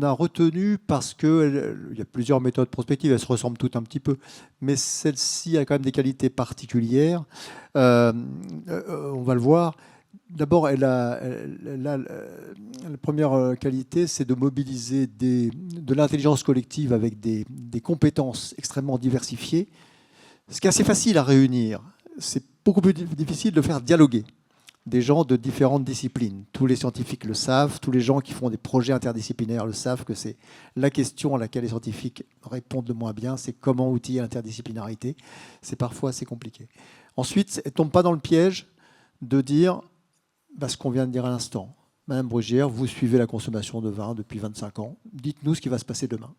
a retenu parce qu'il y a plusieurs méthodes prospectives, elles se ressemblent toutes un petit peu, mais celle-ci a quand même des qualités particulières. On va le voir. D'abord, la première qualité, c'est de mobiliser de l'intelligence collective avec des compétences extrêmement diversifiées, ce qui est assez facile à réunir. C'est beaucoup plus difficile de faire dialoguer des gens de différentes disciplines. Tous les scientifiques le savent, tous les gens qui font des projets interdisciplinaires le savent que c'est la question à laquelle les scientifiques répondent le moins bien, c'est comment outiller l'interdisciplinarité. C'est parfois assez compliqué. Ensuite, elle ne tombe pas dans le piège de dire ce qu'on vient de dire à l'instant. Madame Brugière, vous suivez la consommation de vin depuis 25 ans. Dites-nous ce qui va se passer demain.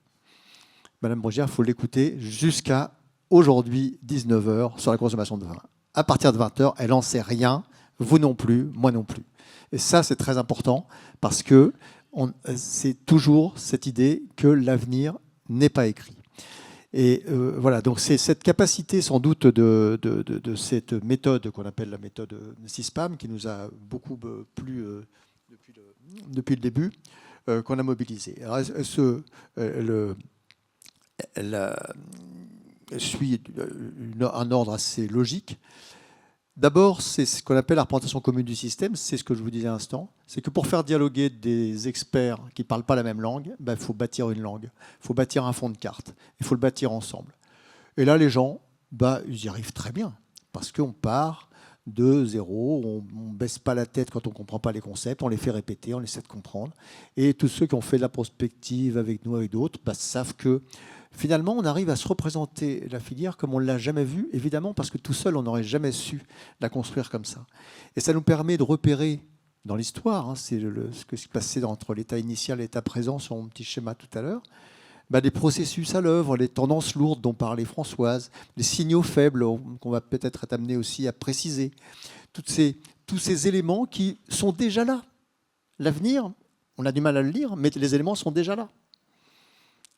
Madame Brugière, il faut l'écouter jusqu'à aujourd'hui, 19h, sur la consommation de vin. À partir de 20h, elle n'en sait rien. Vous non plus, moi non plus. Et ça, c'est très important parce que c'est toujours cette idée que l'avenir n'est pas écrit. Et voilà, donc c'est cette capacité sans doute de cette méthode qu'on appelle la méthode CISPAM qui nous a beaucoup plu depuis le début, qu'on a mobilisée. Elle suit un ordre assez logique. D'abord, c'est ce qu'on appelle la représentation commune du système, c'est ce que je vous disais à l'instant, c'est que pour faire dialoguer des experts qui ne parlent pas la même langue, il faut bâtir une langue, il faut bâtir un fond de carte, il faut le bâtir ensemble. Et là, les gens, ils y arrivent très bien, parce qu'on part de zéro, on ne baisse pas la tête quand on ne comprend pas les concepts, on les fait répéter, on essaie de comprendre. Et tous ceux qui ont fait de la prospective avec nous, avec d'autres, savent que finalement, on arrive à se représenter la filière comme on ne l'a jamais vue, évidemment, parce que tout seul, on n'aurait jamais su la construire comme ça. Et ça nous permet de repérer dans l'histoire, c'est ce qui se passait entre l'état initial et l'état présent sur mon petit schéma tout à l'heure, des processus à l'œuvre, les tendances lourdes dont parlait Françoise, les signaux faibles qu'on va peut-être être amené aussi à préciser. Tous ces éléments qui sont déjà là. L'avenir, on a du mal à le lire, mais les éléments sont déjà là.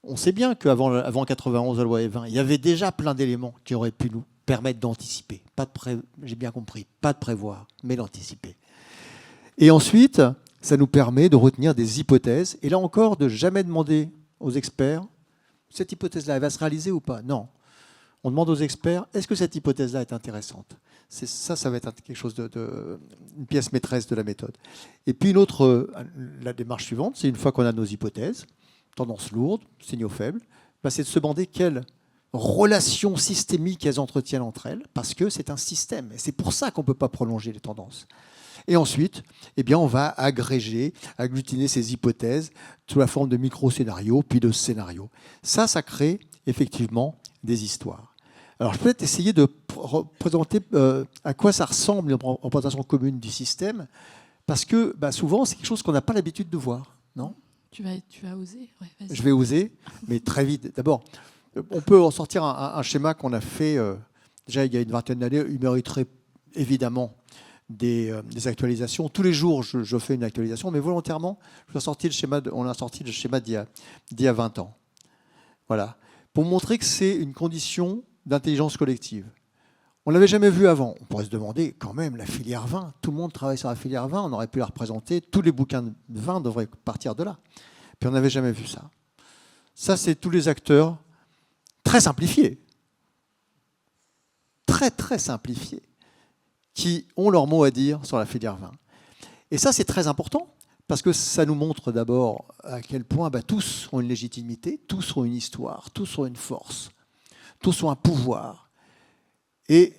On sait bien qu'avant 91, la loi E20, il y avait déjà plein d'éléments qui auraient pu nous permettre d'anticiper. J'ai bien compris, pas de prévoir, mais d'anticiper. Et ensuite, ça nous permet de retenir des hypothèses. Et là encore, de jamais demander aux experts, cette hypothèse-là, elle va se réaliser ou pas? Non. On demande aux experts, est-ce que cette hypothèse-là est intéressante? Ça va être quelque chose une pièce maîtresse de la méthode. Et puis la démarche suivante, c'est une fois qu'on a nos hypothèses, tendances lourdes, signaux faibles, c'est de se demander quelles relations systémiques elles entretiennent entre elles, parce que c'est un système. Et c'est pour ça qu'on ne peut pas prolonger les tendances. Et ensuite, on va agglutiner ces hypothèses sous la forme de micro-scénarios, puis de scénarios. Ça crée effectivement des histoires. Alors, je peux peut-être essayer de présenter à quoi ça ressemble une représentation commune du système, parce que souvent, c'est quelque chose qu'on n'a pas l'habitude de voir, non ? Tu vas oser? Ouais, vas-y. Je vais oser, mais très vite. D'abord, on peut en sortir un schéma qu'on a fait déjà il y a une vingtaine d'années. Il mériterait évidemment des actualisations. Tous les jours, je fais une actualisation, mais volontairement, on a sorti le schéma d'il y a 20 ans. Voilà. Pour montrer que c'est une condition d'intelligence collective. On ne l'avait jamais vu avant. On pourrait se demander, quand même, la filière vin. Tout le monde travaille sur la filière vin. On aurait pu la représenter. Tous les bouquins de vin devraient partir de là. Puis on n'avait jamais vu ça. Ça, c'est tous les acteurs très simplifiés. Très, très simplifiés. Qui ont leur mot à dire sur la filière vin. Et ça, c'est très important. Parce que ça nous montre d'abord à quel point tous ont une légitimité, tous ont une histoire, tous ont une force, tous ont un pouvoir. Et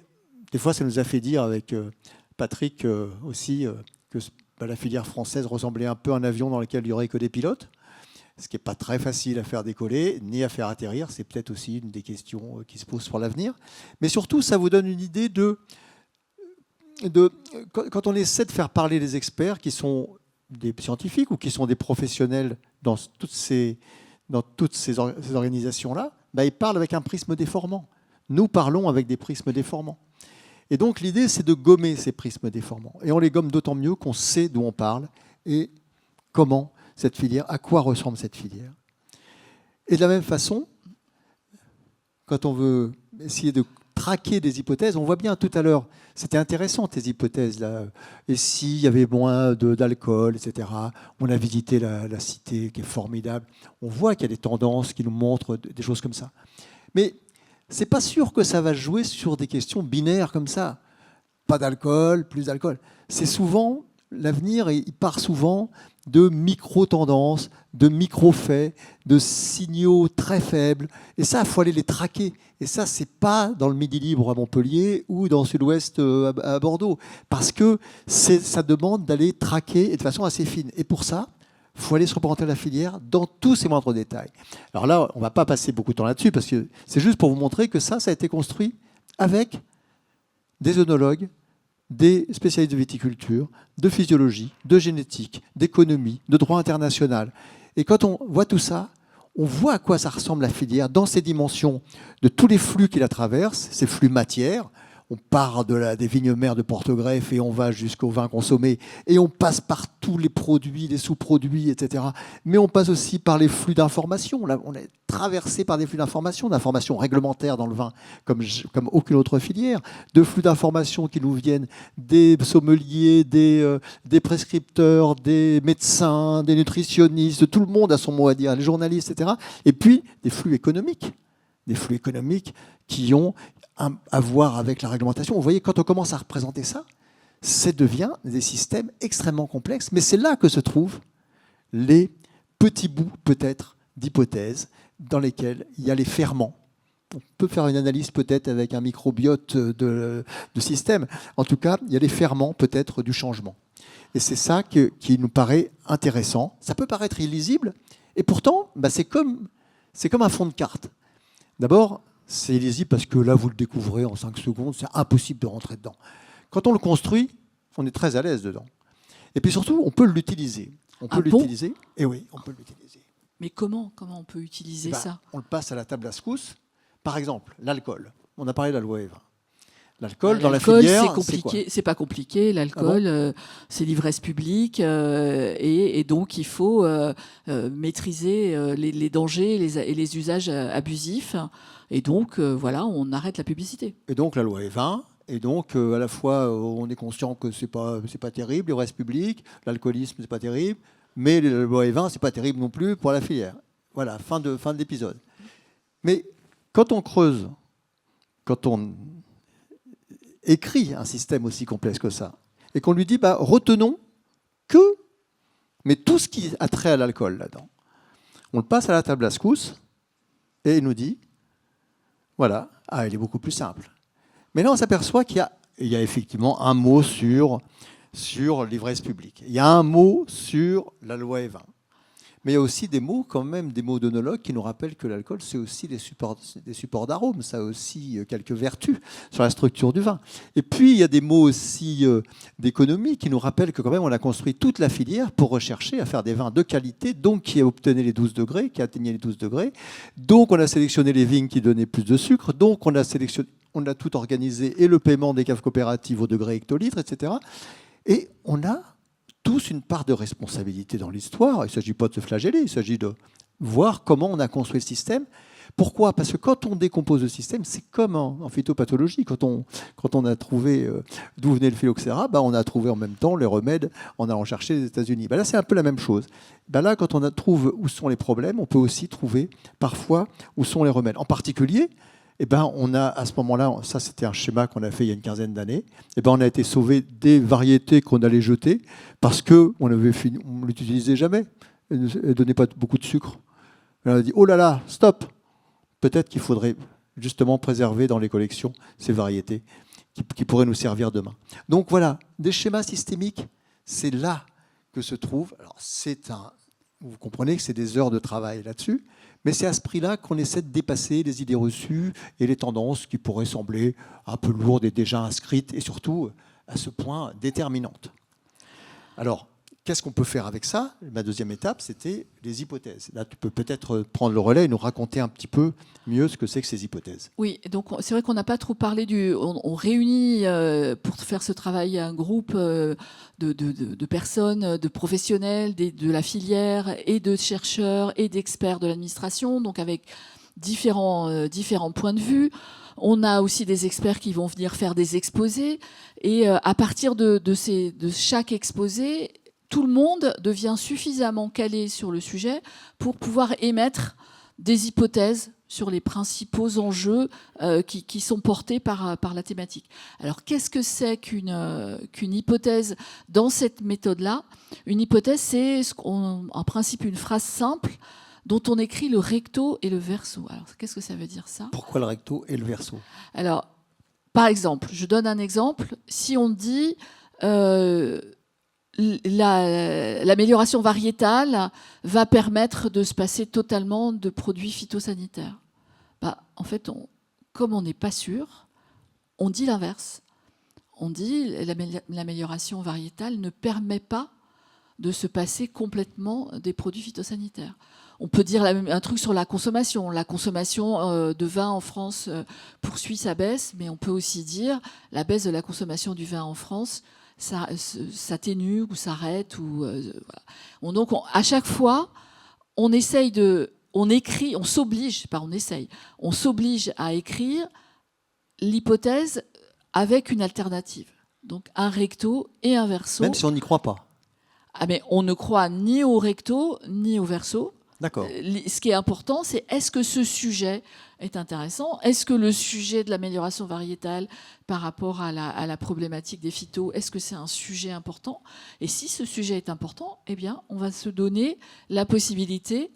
des fois, ça nous a fait dire avec Patrick aussi que la filière française ressemblait un peu à un avion dans lequel il n'y aurait que des pilotes, ce qui n'est pas très facile à faire décoller ni à faire atterrir. C'est peut-être aussi une des questions qui se posent pour l'avenir. Mais surtout, ça vous donne une idée quand on essaie de faire parler les experts qui sont des scientifiques ou qui sont des professionnels dans toutes ces organisations-là, ils parlent avec un prisme déformant. Nous parlons avec des prismes déformants. Et donc l'idée, c'est de gommer ces prismes déformants. Et on les gomme d'autant mieux qu'on sait d'où on parle et comment cette filière, à quoi ressemble cette filière. Et de la même façon, quand on veut essayer de traquer des hypothèses, on voit bien tout à l'heure, c'était intéressant tes hypothèses là. Et s'il y avait moins d'alcool, etc. On a visité la cité qui est formidable. On voit qu'il y a des tendances qui nous montrent des choses comme ça. Mais c'est pas sûr que ça va jouer sur des questions binaires comme ça. Pas d'alcool, plus d'alcool. C'est souvent, l'avenir, il part souvent de micro-tendances, de micro-faits, de signaux très faibles. Et ça, il faut aller les traquer. Et ça, c'est pas dans le Midi Libre à Montpellier ou dans le Sud-Ouest à Bordeaux. Parce que ça demande d'aller traquer et de façon assez fine. Et pour ça, il faut aller se représenter la filière dans tous ses moindres détails. Alors là, on ne va pas passer beaucoup de temps là-dessus, parce que c'est juste pour vous montrer que ça a été construit avec des œnologues, des spécialistes de viticulture, de physiologie, de génétique, d'économie, de droit international. Et quand on voit tout ça, on voit à quoi ça ressemble la filière dans ses dimensions de tous les flux qui la traversent, ces flux matières. On part des vignes mères de Porte-Greffe et on va jusqu'au vin consommé. Et on passe par tous les produits, les sous-produits, etc. Mais on passe aussi par les flux d'informations. Là, on est traversé par des flux d'informations réglementaires dans le vin, comme aucune autre filière, de flux d'informations qui nous viennent des sommeliers, des prescripteurs, des médecins, des nutritionnistes, tout le monde a son mot à dire, les journalistes, etc. Et puis des flux économiques qui ont à voir avec la réglementation. Vous voyez, quand on commence à représenter ça, ça devient des systèmes extrêmement complexes. Mais c'est là que se trouvent les petits bouts, peut-être, d'hypothèses dans lesquels il y a les ferments. On peut faire une analyse peut-être avec un microbiote de système. En tout cas, il y a les ferments peut-être du changement. Et c'est ça qui nous paraît intéressant. Ça peut paraître illisible, et pourtant, c'est comme un fond de carte. D'abord, c'est illisible parce que là, vous le découvrez en 5 secondes, c'est impossible de rentrer dedans. Quand on le construit, on est très à l'aise dedans. Et puis surtout, on peut l'utiliser. On peut l'utiliser. Et oui, on peut l'utiliser. Mais comment on peut utiliser ça ? On le passe à la table à secousse. Par exemple, l'alcool. On a parlé de la loi Evin. L'alcool dans la filière, c'est pas compliqué. L'alcool, c'est l'ivresse publique, et donc il faut maîtriser les dangers et les usages abusifs. Et donc voilà, on arrête la publicité. Et donc la loi Evin. Et donc à la fois, on est conscient que c'est pas terrible, l'ivresse publique, l'alcoolisme c'est pas terrible, mais la loi Evin c'est pas terrible non plus pour la filière. Voilà, fin de l'épisode. Mais quand on creuse, quand on écrit un système aussi complexe que ça, et qu'on lui dit, retenons mais tout ce qui a trait à l'alcool là-dedans. On le passe à la table à secousse, et il nous dit, voilà, il est beaucoup plus simple. Mais là, on s'aperçoit qu'il y a effectivement un mot sur l'ivresse publique. Il y a un mot sur la loi Evin. Mais il y a aussi des mots, quand même, des mots d'onologues qui nous rappellent que l'alcool, c'est aussi des supports d'arômes, ça a aussi quelques vertus sur la structure du vin. Et puis, il y a des mots aussi d'économie qui nous rappellent que quand même, on a construit toute la filière pour rechercher à faire des vins de qualité, donc qui obtenaient les 12 degrés, qui atteignaient les 12 degrés. Donc, on a sélectionné les vignes qui donnaient plus de sucre, donc on a tout organisé, et le paiement des caves coopératives au degré hectolitre, etc. Et on a tous une part de responsabilité dans l'histoire. Il ne s'agit pas de se flageller, il s'agit de voir comment on a construit le système. Pourquoi ? Parce que quand on décompose le système, c'est comme en phytopathologie. Quand on a trouvé d'où venait le phylloxéra, on a trouvé en même temps les remèdes en allant chercher les États-Unis. Là, c'est un peu la même chose. Là, quand on trouve où sont les problèmes, on peut aussi trouver parfois où sont les remèdes. En particulier, on a à ce moment-là, ça c'était un schéma qu'on a fait il y a une quinzaine d'années, on a été sauvé des variétés qu'on allait jeter parce qu'on ne l'utilisait jamais. Elle ne donnait pas beaucoup de sucre. On a dit, oh là là, stop. Peut-être qu'il faudrait justement préserver dans les collections ces variétés qui pourraient nous servir demain. Donc voilà, des schémas systémiques, c'est là que se trouve. Alors vous comprenez que c'est des heures de travail là-dessus, mais c'est à ce prix-là qu'on essaie de dépasser les idées reçues et les tendances qui pourraient sembler un peu lourdes et déjà inscrites, et surtout à ce point déterminantes. Alors, qu'est-ce qu'on peut faire avec ça ? Ma deuxième étape, c'était les hypothèses. Là, tu peux peut-être prendre le relais et nous raconter un petit peu mieux ce que c'est que ces hypothèses. Oui, donc c'est vrai qu'on n'a pas trop parlé On réunit pour faire ce travail un groupe de personnes, de professionnels, de la filière et de chercheurs et d'experts de l'administration, donc avec différents points de vue. On a aussi des experts qui vont venir faire des exposés. Et à partir de chaque exposé, tout le monde devient suffisamment calé sur le sujet pour pouvoir émettre des hypothèses sur les principaux enjeux qui sont portés par la thématique. Alors, qu'est-ce que c'est qu'une hypothèse dans cette méthode-là ? Une hypothèse, c'est en principe une phrase simple dont on écrit le recto et le verso. Alors, qu'est-ce que ça veut dire, ça ? Pourquoi le recto et le verso ? Alors, par exemple, je donne un exemple. Si on dit... l'amélioration variétale va permettre de se passer totalement de produits phytosanitaires. En fait, comme on n'est pas sûr, on dit l'inverse. On dit l'amélioration variétale ne permet pas de se passer complètement des produits phytosanitaires. On peut dire un truc sur la consommation. La consommation de vin en France poursuit sa baisse, mais on peut aussi dire la baisse de la consommation du vin en France ça s'atténue ou s'arrête. Voilà. Donc, à chaque fois, on s'oblige à écrire l'hypothèse avec une alternative. Donc, un recto et un verso. Même si on n'y croit pas. Mais on ne croit ni au recto ni au verso. D'accord. Ce qui est important, c'est est-ce que ce sujet est intéressant ? Est-ce que le sujet de l'amélioration variétale par rapport à la problématique des phytos, est-ce que c'est un sujet important ? Et si ce sujet est important, on va se donner la possibilité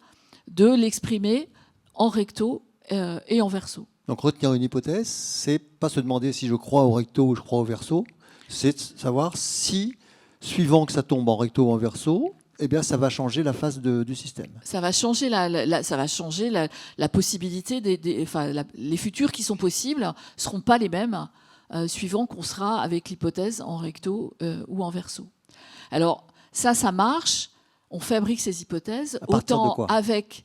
de l'exprimer en recto et en verso. Donc retenir une hypothèse, c'est pas se demander si je crois au recto ou je crois au verso, c'est savoir si, suivant que ça tombe en recto ou en verso, ça va changer la phase du système. Ça va changer la possibilité, les futurs qui sont possibles ne seront pas les mêmes suivant qu'on sera avec l'hypothèse en recto ou en verso. Alors ça marche, on fabrique ces hypothèses, autant avec,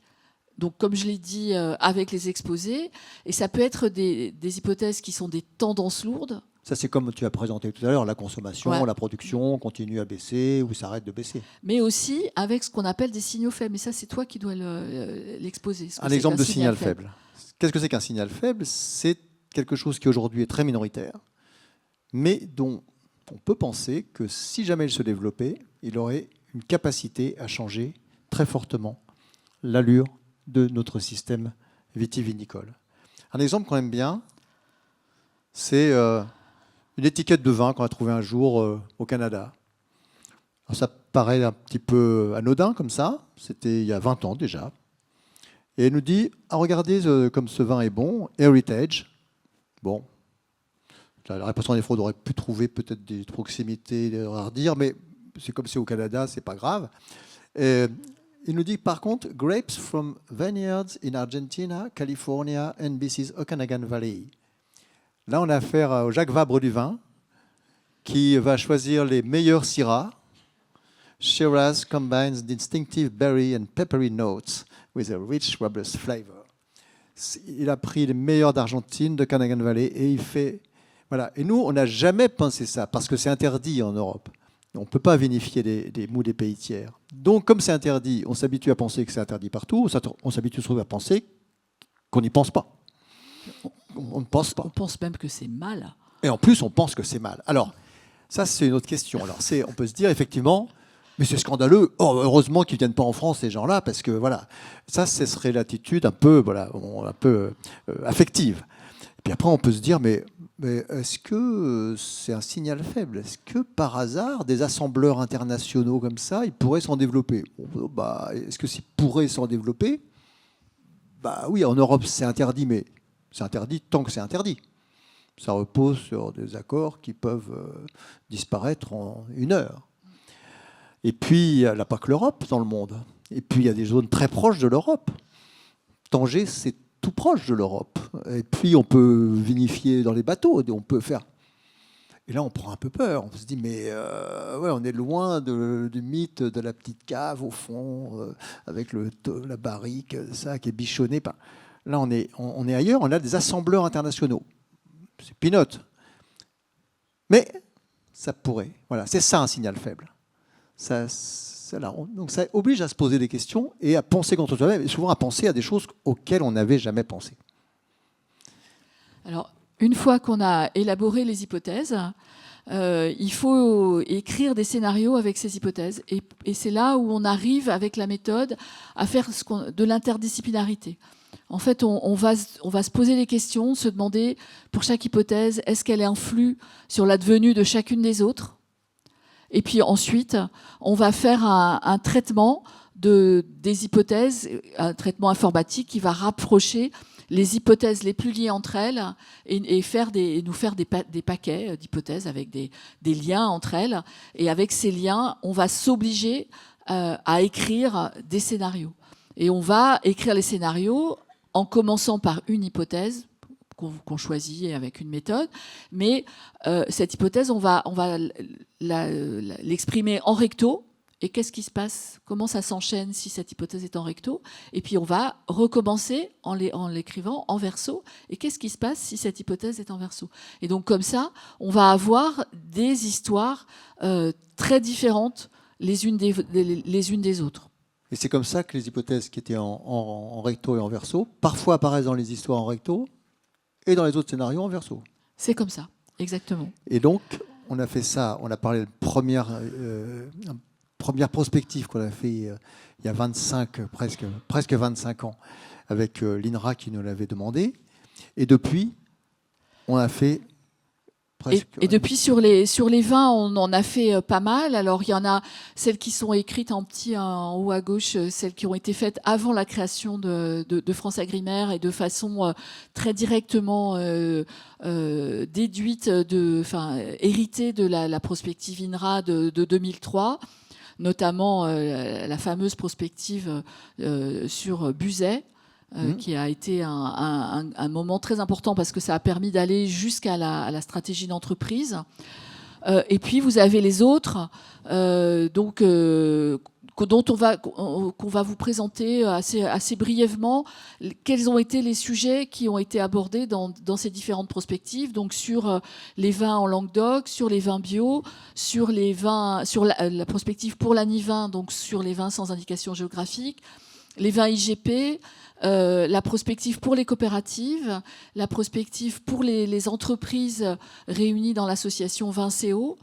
donc comme je l'ai dit, avec les exposés, et ça peut être des hypothèses qui sont des tendances lourdes. Ça, c'est comme tu as présenté tout à l'heure, la consommation, la production continue à baisser ou s'arrête de baisser. Mais aussi avec ce qu'on appelle des signaux faibles. Mais ça, c'est toi qui dois l'exposer. Un exemple de signal faible. Qu'est-ce que c'est qu'un signal faible ? C'est quelque chose qui aujourd'hui est très minoritaire, mais dont on peut penser que si jamais il se développait, il aurait une capacité à changer très fortement l'allure de notre système vitivinicole. Un exemple qu'on aime bien, c'est... une étiquette de vin qu'on a trouvée un jour au Canada. Alors ça paraît un petit peu anodin comme ça, c'était il y a 20 ans déjà. Et elle nous dit, regardez comme ce vin est bon, Heritage. Bon, la répression des fraudes aurait pu trouver peut-être des proximités à redire, mais c'est comme c'est au Canada, c'est pas grave. il nous dit par contre, grapes from vineyards in Argentina, California, NBC's Okanagan Valley. Là, on a affaire au Jacques Vabre du vin, qui va choisir les meilleurs syrahs. Shiraz combines distinctive berry and peppery notes with a rich, robust flavor. Il a pris les meilleurs d'Argentine, de Okanagan Valley, et il fait... Voilà. Et nous, on n'a jamais pensé ça, parce que c'est interdit en Europe. On ne peut pas vinifier des mous des pays tiers. Donc, comme c'est interdit, on s'habitue à penser que c'est interdit partout, on s'habitue surtout à penser qu'on n'y pense pas. On ne pense pas. On pense même que c'est mal. Et en plus, on pense que c'est mal. Alors, ça, c'est une autre question. Alors, on peut se dire, effectivement, mais c'est scandaleux. Oh, heureusement qu'ils ne viennent pas en France, ces gens-là, parce que, voilà, ça, ce serait l'attitude un peu affective. Et puis après, on peut se dire, mais est-ce que c'est un signal faible? Est-ce que, par hasard, des assembleurs internationaux comme ça, ils pourraient s'en développer? Est-ce que s'ils pourraient s'en développer? Oui, en Europe, c'est interdit, mais c'est interdit tant que c'est interdit. Ça repose sur des accords qui peuvent disparaître en 1 heure. Et puis, il n'y a pas que l'Europe dans le monde. Et puis, il y a des zones très proches de l'Europe. Tanger, c'est tout proche de l'Europe. Et puis, on peut vinifier dans les bateaux. On peut faire... Et là, on prend un peu peur. On se dit, mais on est loin du mythe de la petite cave, au fond, avec la barrique, ça, qui est bichonné. Là, on est ailleurs. On a des assembleurs internationaux. C'est peanut. Mais ça pourrait. Voilà, c'est ça un signal faible. Donc ça oblige à se poser des questions et à penser contre soi-même, et souvent à penser à des choses auxquelles on n'avait jamais pensé. Alors, une fois qu'on a élaboré les hypothèses, il faut écrire des scénarios avec ces hypothèses. Et c'est là où on arrive, avec la méthode, à faire de l'interdisciplinarité. En fait, on va se poser des questions, se demander, pour chaque hypothèse, est-ce qu'elle influe sur l'advenu de chacune des autres? Et puis ensuite, on va faire un traitement des hypothèses, un traitement informatique qui va rapprocher les hypothèses les plus liées entre elles et nous faire des paquets d'hypothèses avec des liens entre elles. Et avec ces liens, on va s'obliger à écrire des scénarios. Et on va écrire les scénarios en commençant par une hypothèse qu'on choisit avec une méthode, mais cette hypothèse, on va l'exprimer en recto. Et qu'est-ce qui se passe? Comment ça s'enchaîne si cette hypothèse est en recto? Et puis on va recommencer en l'écrivant en verso. Et qu'est-ce qui se passe si cette hypothèse est en verso? Et donc comme ça, on va avoir des histoires très différentes les unes des autres. Et c'est comme ça que les hypothèses qui étaient en recto et en verso, parfois apparaissent dans les histoires en recto, et dans les autres scénarios en verso. C'est comme ça, exactement. Et donc, on a fait ça, on a parlé de première prospective qu'on a fait il y a presque 25 ans, avec l'INRA qui nous l'avait demandé. Et depuis, on a fait... Et depuis, sur les vins, on en a fait pas mal. Alors, il y en a celles qui sont écrites en petit en haut à gauche, celles qui ont été faites avant la création de France Agrimaire et de façon très directement déduite, héritée de la prospective INRA de 2003, notamment la fameuse prospective sur Buzet. Qui a été un moment très important parce que ça a permis d'aller jusqu'à la stratégie d'entreprise. Et puis, vous avez les autres, qu'on va vous présenter assez brièvement quels ont été les sujets qui ont été abordés dans ces différentes prospectives, donc sur les vins en Languedoc, sur les vins bio, sur la prospective pour l'anivin, donc sur les vins sans indication géographique, les vins IGP, la prospective pour les coopératives, la prospective pour les entreprises réunies dans l'association Vincéo,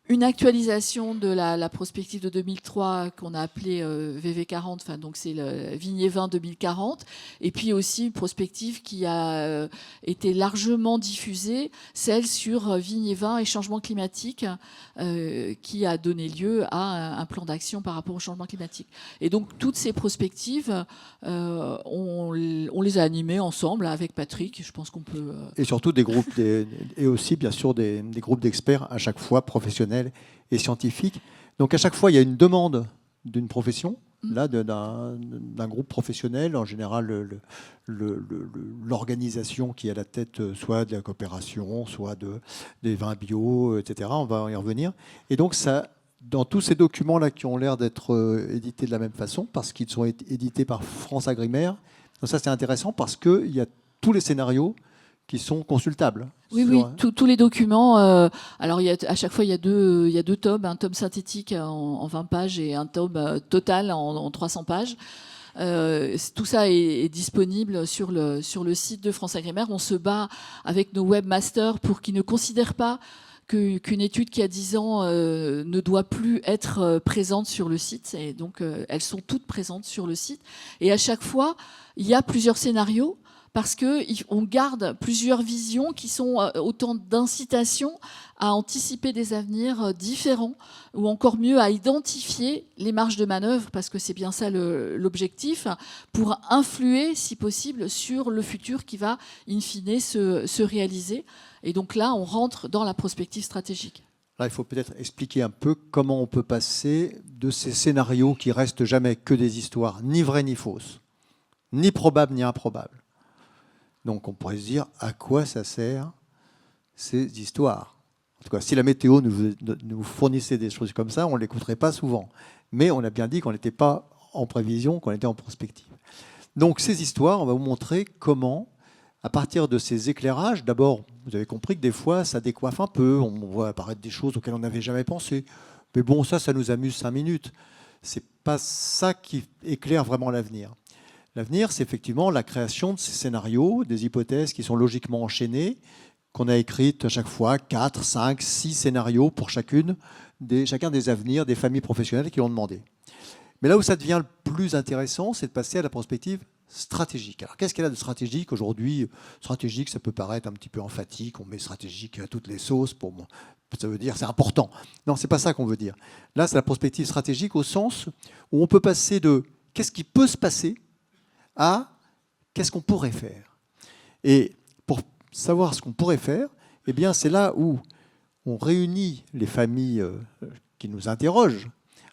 une actualisation de la prospective de 2003 qu'on a appelée VV40, donc c'est le Vigné Vin 2040, et puis aussi une prospective qui a été largement diffusée, celle sur Vigné Vin et changement climatique, qui a donné lieu à un plan d'action par rapport au changement climatique. Et donc toutes ces prospectives, on les a animées ensemble avec Patrick, je pense qu'on peut... Et surtout des groupes, et aussi bien sûr des groupes d'experts à chaque fois professionnels et scientifiques. Donc à chaque fois, il y a une demande d'une profession là, d'un groupe professionnel, en général l'organisation qui est à la tête soit de la coopération, soit des vins bio, etc. On va y revenir. Et donc, ça, dans tous ces documents-là qui ont l'air d'être édités de la même façon, parce qu'ils sont édités par France Agrimaire, donc ça c'est intéressant parce qu'il y a tous les scénarios qui sont consultables. Oui, tous les documents. Alors, à chaque fois, il y a deux tomes, un tome synthétique en 20 pages et un tome total en 300 pages. Tout ça est disponible sur le site de France Agrimaire. On se bat avec nos webmasters pour qu'ils ne considèrent pas qu'une étude qui a 10 ans ne doit plus être présente sur le site. Et donc, elles sont toutes présentes sur le site. Et à chaque fois, il y a plusieurs scénarios, parce qu'on garde plusieurs visions qui sont autant d'incitations à anticiper des avenirs différents, ou encore mieux à identifier les marges de manœuvre, parce que c'est bien ça l'objectif, pour influer, si possible, sur le futur qui va, in fine, se réaliser. Et donc là, on rentre dans la prospective stratégique. Là, il faut peut-être expliquer un peu comment on peut passer de ces scénarios qui restent jamais que des histoires, ni vraies ni fausses, ni probables ni improbables. Donc on pourrait se dire, à quoi ça sert ces histoires? En tout cas, si la météo nous fournissait des choses comme ça, on ne l'écouterait pas souvent. Mais on a bien dit qu'on n'était pas en prévision, qu'on était en prospective. Donc ces histoires, on va vous montrer comment, à partir de ces éclairages, d'abord, vous avez compris que des fois, ça décoiffe un peu, on voit apparaître des choses auxquelles on n'avait jamais pensé. Mais bon, ça nous amuse 5 minutes. Ce n'est pas ça qui éclaire vraiment l'avenir. L'avenir, c'est effectivement la création de ces scénarios, des hypothèses qui sont logiquement enchaînées, qu'on a écrites à chaque fois 4, 5, 6 scénarios pour chacun des avenirs des familles professionnelles qui l'ont demandé. Mais là où ça devient le plus intéressant, c'est de passer à la prospective stratégique. Alors qu'est-ce qu'elle a de stratégique aujourd'hui? Stratégique, ça peut paraître un petit peu emphatique, on met stratégique à toutes les sauces, pour moi. Ça veut dire c'est important. Non, c'est pas ça qu'on veut dire. Là, c'est la prospective stratégique au sens où on peut passer de qu'est-ce qui peut se passer à qu'est-ce qu'on pourrait faire. Et pour savoir ce qu'on pourrait faire, eh bien, c'est là où on réunit les familles qui nous interrogent.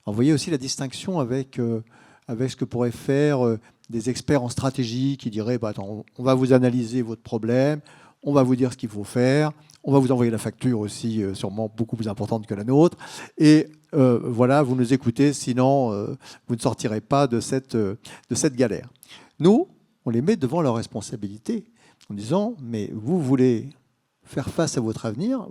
Vous voyez aussi la distinction avec ce que pourraient faire des experts en stratégie qui diraient attends, on va vous analyser votre problème, on va vous dire ce qu'il faut faire, on va vous envoyer la facture aussi, sûrement beaucoup plus importante que la nôtre, et voilà, vous nous écoutez, sinon vous ne sortirez pas de cette galère. Nous, on les met devant leurs responsabilités en disant, mais vous voulez faire face à votre avenir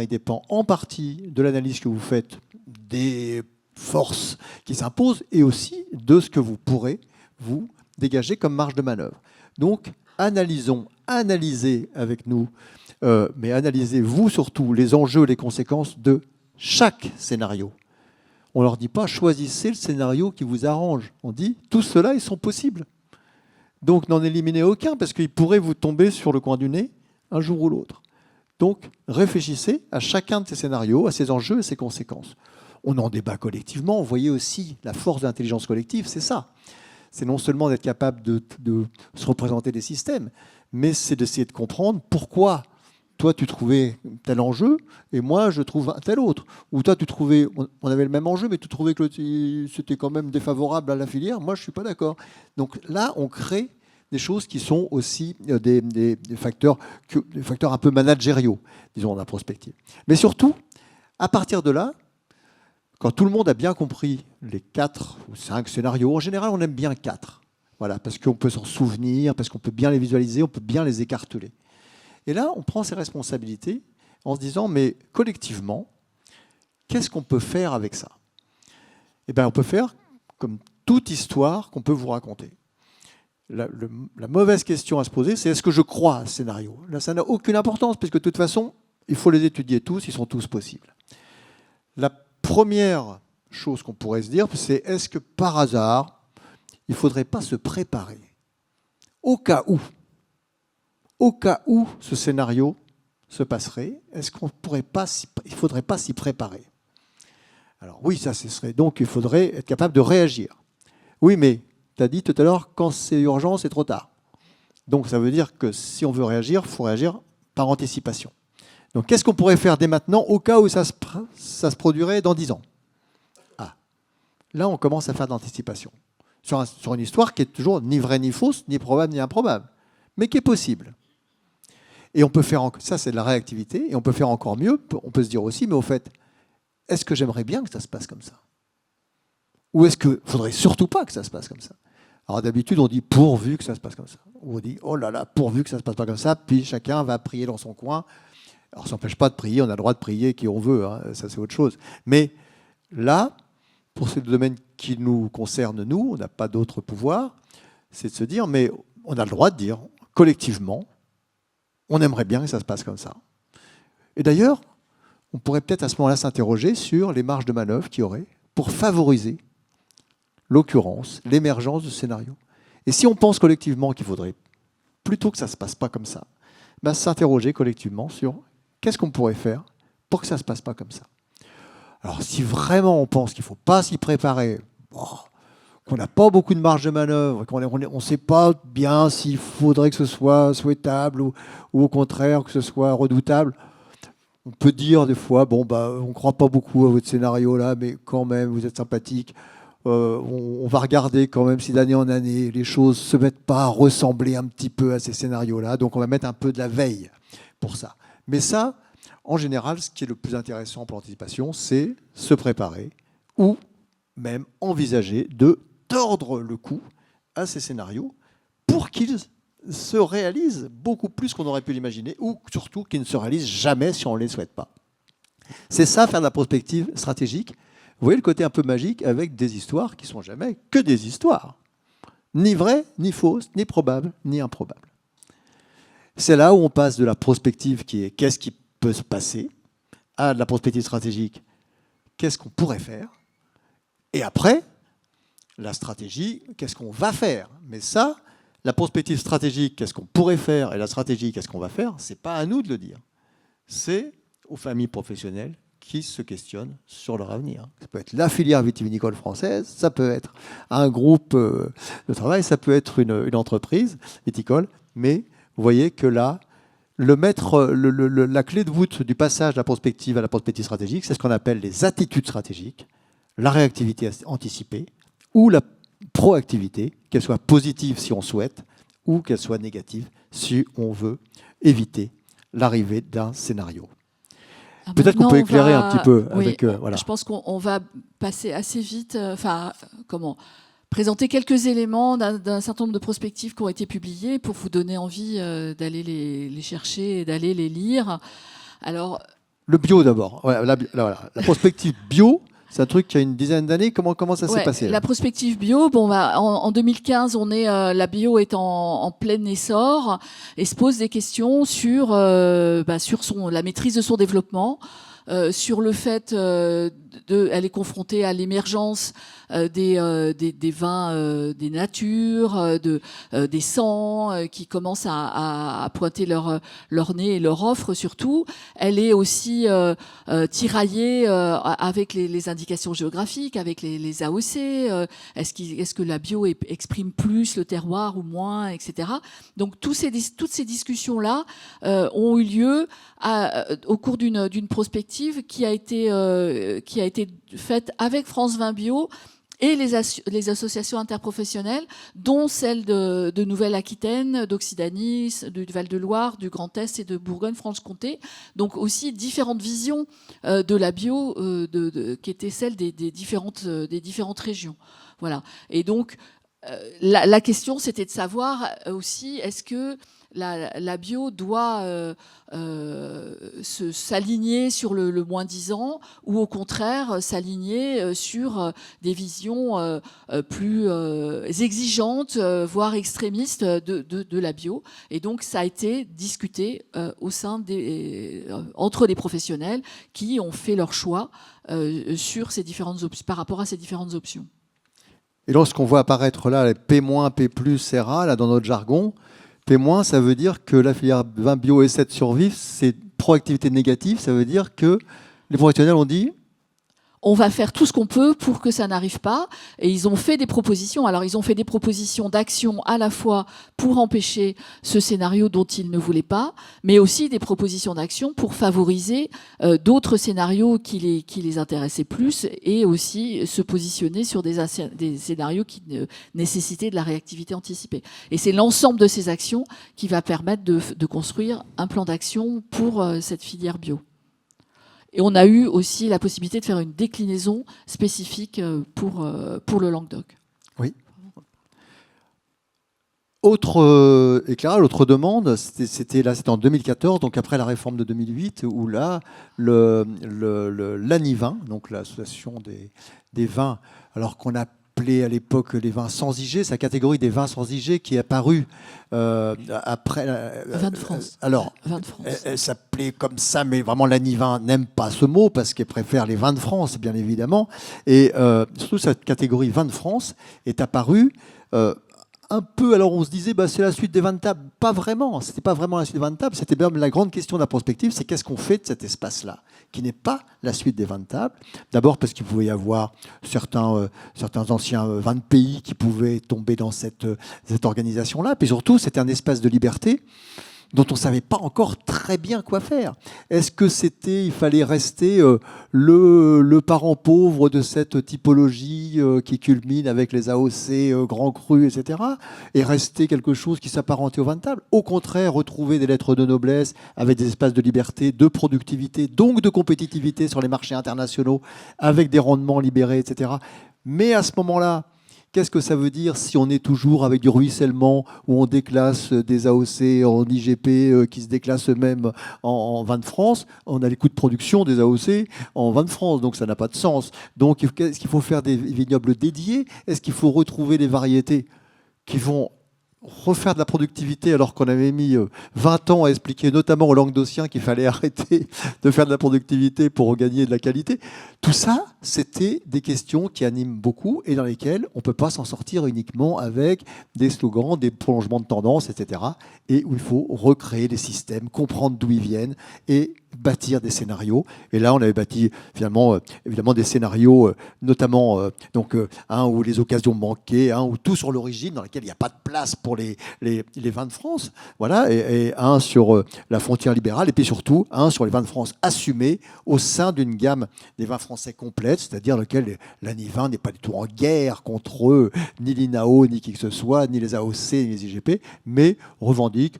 il dépend en partie de l'analyse que vous faites des forces qui s'imposent et aussi de ce que vous pourrez vous dégager comme marge de manœuvre. Donc, analysez avec nous, mais analysez-vous surtout les enjeux, les conséquences de chaque scénario. On ne leur dit pas, choisissez le scénario qui vous arrange. On dit, tous ceux-là, ils sont possibles. Donc, n'en éliminez aucun, parce qu'ils pourraient vous tomber sur le coin du nez un jour ou l'autre. Donc, réfléchissez à chacun de ces scénarios, à ces enjeux et ses conséquences. On en débat collectivement. Vous voyez aussi la force de l'intelligence collective, c'est ça. C'est non seulement d'être capable de se représenter des systèmes, mais c'est d'essayer de comprendre pourquoi toi, tu trouvais tel enjeu et moi, je trouve un tel autre. Ou toi, tu trouvais, on avait le même enjeu, mais tu trouvais que c'était quand même défavorable à la filière. Moi, je ne suis pas d'accord. Donc là, on crée des choses qui sont aussi des facteurs un peu managériaux, disons, en la prospective. Mais surtout, à partir de là, quand tout le monde a bien compris les 4 ou 5 scénarios, en général, on aime bien 4. Voilà, parce qu'on peut s'en souvenir, parce qu'on peut bien les visualiser, on peut bien les écarteler. Et là, on prend ses responsabilités en se disant, mais collectivement, qu'est-ce qu'on peut faire avec ça? Eh bien, on peut faire comme toute histoire qu'on peut vous raconter. La mauvaise question à se poser, c'est est-ce que je crois à ce scénario? Là, ça n'a aucune importance, puisque de toute façon, il faut les étudier tous, ils sont tous possibles. La première chose qu'on pourrait se dire, c'est est-ce que par hasard, il ne faudrait pas se préparer au cas où ce scénario se passerait, est-ce qu'on pourrait pas, il ne faudrait pas s'y préparer? Alors oui, ça ce serait donc il faudrait être capable de réagir. Oui, mais tu as dit tout à l'heure, quand c'est urgent, c'est trop tard. Donc ça veut dire que si on veut réagir, il faut réagir par anticipation. Donc qu'est-ce qu'on pourrait faire dès maintenant au cas où ça se produirait dans 10 ans? là, on commence à faire de l'anticipation. Sur une histoire qui est toujours ni vraie ni fausse, ni probable ni improbable, mais qui est possible. Et on peut faire, ça c'est de la réactivité, et on peut faire encore mieux, on peut se dire aussi, mais au fait, est-ce que j'aimerais bien que ça se passe comme ça? Ou est-ce qu'il ne faudrait surtout pas que ça se passe comme ça? Alors d'habitude, on dit pourvu que ça se passe comme ça. Ou on dit oh là là, pourvu que ça ne se passe pas comme ça, puis chacun va prier dans son coin. Alors ça n'empêche pas de prier, on a le droit de prier qui on veut, hein, ça c'est autre chose. Mais là, pour ce domaine qui nous concerne, nous, on n'a pas d'autre pouvoir, c'est de se dire, mais on a le droit de dire, collectivement, on aimerait bien que ça se passe comme ça. Et d'ailleurs, on pourrait peut-être à ce moment-là s'interroger sur les marges de manœuvre qu'il y aurait pour favoriser l'occurrence, l'émergence de scénarios. Et si on pense collectivement qu'il faudrait, plutôt que ça ne se passe pas comme ça, ben s'interroger collectivement sur qu'est-ce qu'on pourrait faire pour que ça ne se passe pas comme ça. Alors si vraiment on pense qu'il ne faut pas s'y préparer, qu'on n'a pas beaucoup de marge de manœuvre, qu'on ne sait pas bien s'il faudrait que ce soit souhaitable ou au contraire que ce soit redoutable, on peut dire des fois, bon, bah, on ne croit pas beaucoup à votre scénario là, mais quand même, vous êtes sympathique. On va regarder quand même si d'année en année, les choses ne se mettent pas à ressembler un petit peu à ces scénarios-là. Donc on va mettre un peu de la veille pour ça. Mais ça, en général, ce qui est le plus intéressant pour l'anticipation, c'est se préparer ou même envisager de tordre le cou à ces scénarios pour qu'ils se réalisent beaucoup plus qu'on aurait pu l'imaginer ou surtout qu'ils ne se réalisent jamais si on ne les souhaite pas. C'est ça, faire de la prospective stratégique. Vous voyez le côté un peu magique avec des histoires qui ne sont jamais que des histoires. Ni vraies, ni fausses, ni probables, ni improbables. C'est là où on passe de la prospective qui est qu'est-ce qui peut se passer à de la prospective stratégique, qu'est-ce qu'on pourrait faire. Et après, la stratégie, qu'est-ce qu'on va faire. Mais ça, la prospective stratégique, qu'est-ce qu'on pourrait faire, et la stratégie, qu'est-ce qu'on va faire, ce n'est pas à nous de le dire. C'est aux familles professionnelles qui se questionnent sur leur avenir. Ça peut être la filière vitivinicole française, ça peut être un groupe de travail, ça peut être une entreprise viticole, mais vous voyez que là, la clé de voûte du passage de la prospective à la prospective stratégique, c'est ce qu'on appelle les attitudes stratégiques, la réactivité anticipée ou la proactivité, qu'elle soit positive si on souhaite ou qu'elle soit négative si on veut éviter l'arrivée d'un scénario. Peut-être qu'on peut éclairer un petit peu avec... voilà. Je pense qu'on va passer assez vite, présenter quelques éléments d'un certain nombre de prospectives qui ont été publiées pour vous donner envie d'aller les chercher et d'aller les lire. Alors, le bio d'abord. Ouais, la prospective bio, c'est un truc qui a une dizaine d'années. Comment ça s'est passé? La prospective bio, en 2015, la bio est en plein essor et se pose des questions sur la maîtrise de son développement, sur le fait elle est confrontée à l'émergence des vins des natures, des sangs qui commencent à pointer leur nez et leur offre surtout. Elle est aussi tiraillée avec les indications géographiques, avec les AOC. Est-ce que la bio exprime plus le terroir ou moins, etc. Donc toutes ces discussions-là ont eu lieu au cours d'une prospective qui a été faite avec France Vin Bio et les associations interprofessionnelles, dont celles de Nouvelle-Aquitaine, d'Occitanie, du Val-de-Loire, du Grand Est et de Bourgogne-Franche-Comté. Donc aussi différentes visions de la bio qui étaient celles des différentes régions. Voilà. Et donc la question, c'était de savoir aussi, est-ce que la bio doit s'aligner sur le moins 10 ans ou au contraire s'aligner sur des visions plus exigeantes, voire extrémistes de la bio. Et donc ça a été discuté entre les professionnels qui ont fait leur choix sur par rapport à ces différentes options. Et lorsqu'on voit apparaître là les P-, P+, RA, là dans notre jargon, P-, ça veut dire que la filière vin bio essaie de survivre, c'est proactivité négative, ça veut dire que les professionnels ont dit on va faire tout ce qu'on peut pour que ça n'arrive pas. Et ils ont fait des propositions. Alors, ils ont fait des propositions d'action à la fois pour empêcher ce scénario dont ils ne voulaient pas, mais aussi des propositions d'action pour favoriser d'autres scénarios qui les intéressaient plus et aussi se positionner sur des scénarios qui nécessitaient de la réactivité anticipée. Et c'est l'ensemble de ces actions qui va permettre de construire un plan d'action pour cette filière bio. Et on a eu aussi la possibilité de faire une déclinaison spécifique pour le Languedoc. Oui. Autre éclairage, autre demande, c'était en 2014, donc après la réforme de 2008, où là, l'ANIVIN, donc l'association des vins, alors qu'on appelait à l'époque les vins sans IG, c'est la catégorie des vins sans IG qui est apparue après. Vins de France. Alors, Vins de France. elle s'appelait comme ça, mais vraiment l'ANIVIN n'aime pas ce mot parce qu'elle préfère les vins de France, bien évidemment. Et surtout, cette catégorie vins de France est apparue. Un peu, alors on se disait, c'est la suite des vins de table. Pas vraiment, c'était pas vraiment la suite des vins de table, c'était même la grande question de la prospective, c'est qu'est-ce qu'on fait de cet espace-là, qui n'est pas la suite des vins de table. D'abord parce qu'il pouvait y avoir certains anciens vins de pays qui pouvaient tomber dans cette organisation-là, puis surtout c'était un espace de liberté dont on ne savait pas encore très bien quoi faire. Est-ce que il fallait rester le parent pauvre de cette typologie qui culmine avec les AOC, grands crus, etc., et rester quelque chose qui s'apparentait au vin de table? Au contraire, retrouver des lettres de noblesse avec des espaces de liberté, de productivité, donc de compétitivité sur les marchés internationaux, avec des rendements libérés, etc. Mais à ce moment-là, qu'est-ce que ça veut dire si on est toujours avec du ruissellement, où on déclasse des AOC en IGP qui se déclassent eux-mêmes en vin de France? On a les coûts de production des AOC en vin de France, donc ça n'a pas de sens. Donc est-ce qu'il faut faire des vignobles dédiés? Est-ce qu'il faut retrouver des variétés qui vont refaire de la productivité alors qu'on avait mis 20 ans à expliquer notamment aux Languedociens qu'il fallait arrêter de faire de la productivité pour regagner de la qualité? Tout ça, c'était des questions qui animent beaucoup et dans lesquelles on ne peut pas s'en sortir uniquement avec des slogans, des prolongements de tendance, etc. Et où il faut recréer des systèmes, comprendre d'où ils viennent et bâtir des scénarios. Et là, on avait bâti finalement, évidemment, des scénarios, notamment un où les occasions manquaient, un où tout sur l'origine, dans lequel il n'y a pas de place pour les vins de France, voilà, et un sur la frontière libérale, et puis surtout un sur les vins de France assumés au sein d'une gamme des vins français complète, c'est-à-dire lequel l'ANIVIN n'est pas du tout en guerre contre eux, ni l'INAO, ni qui que ce soit, ni les AOC, ni les IGP, mais revendique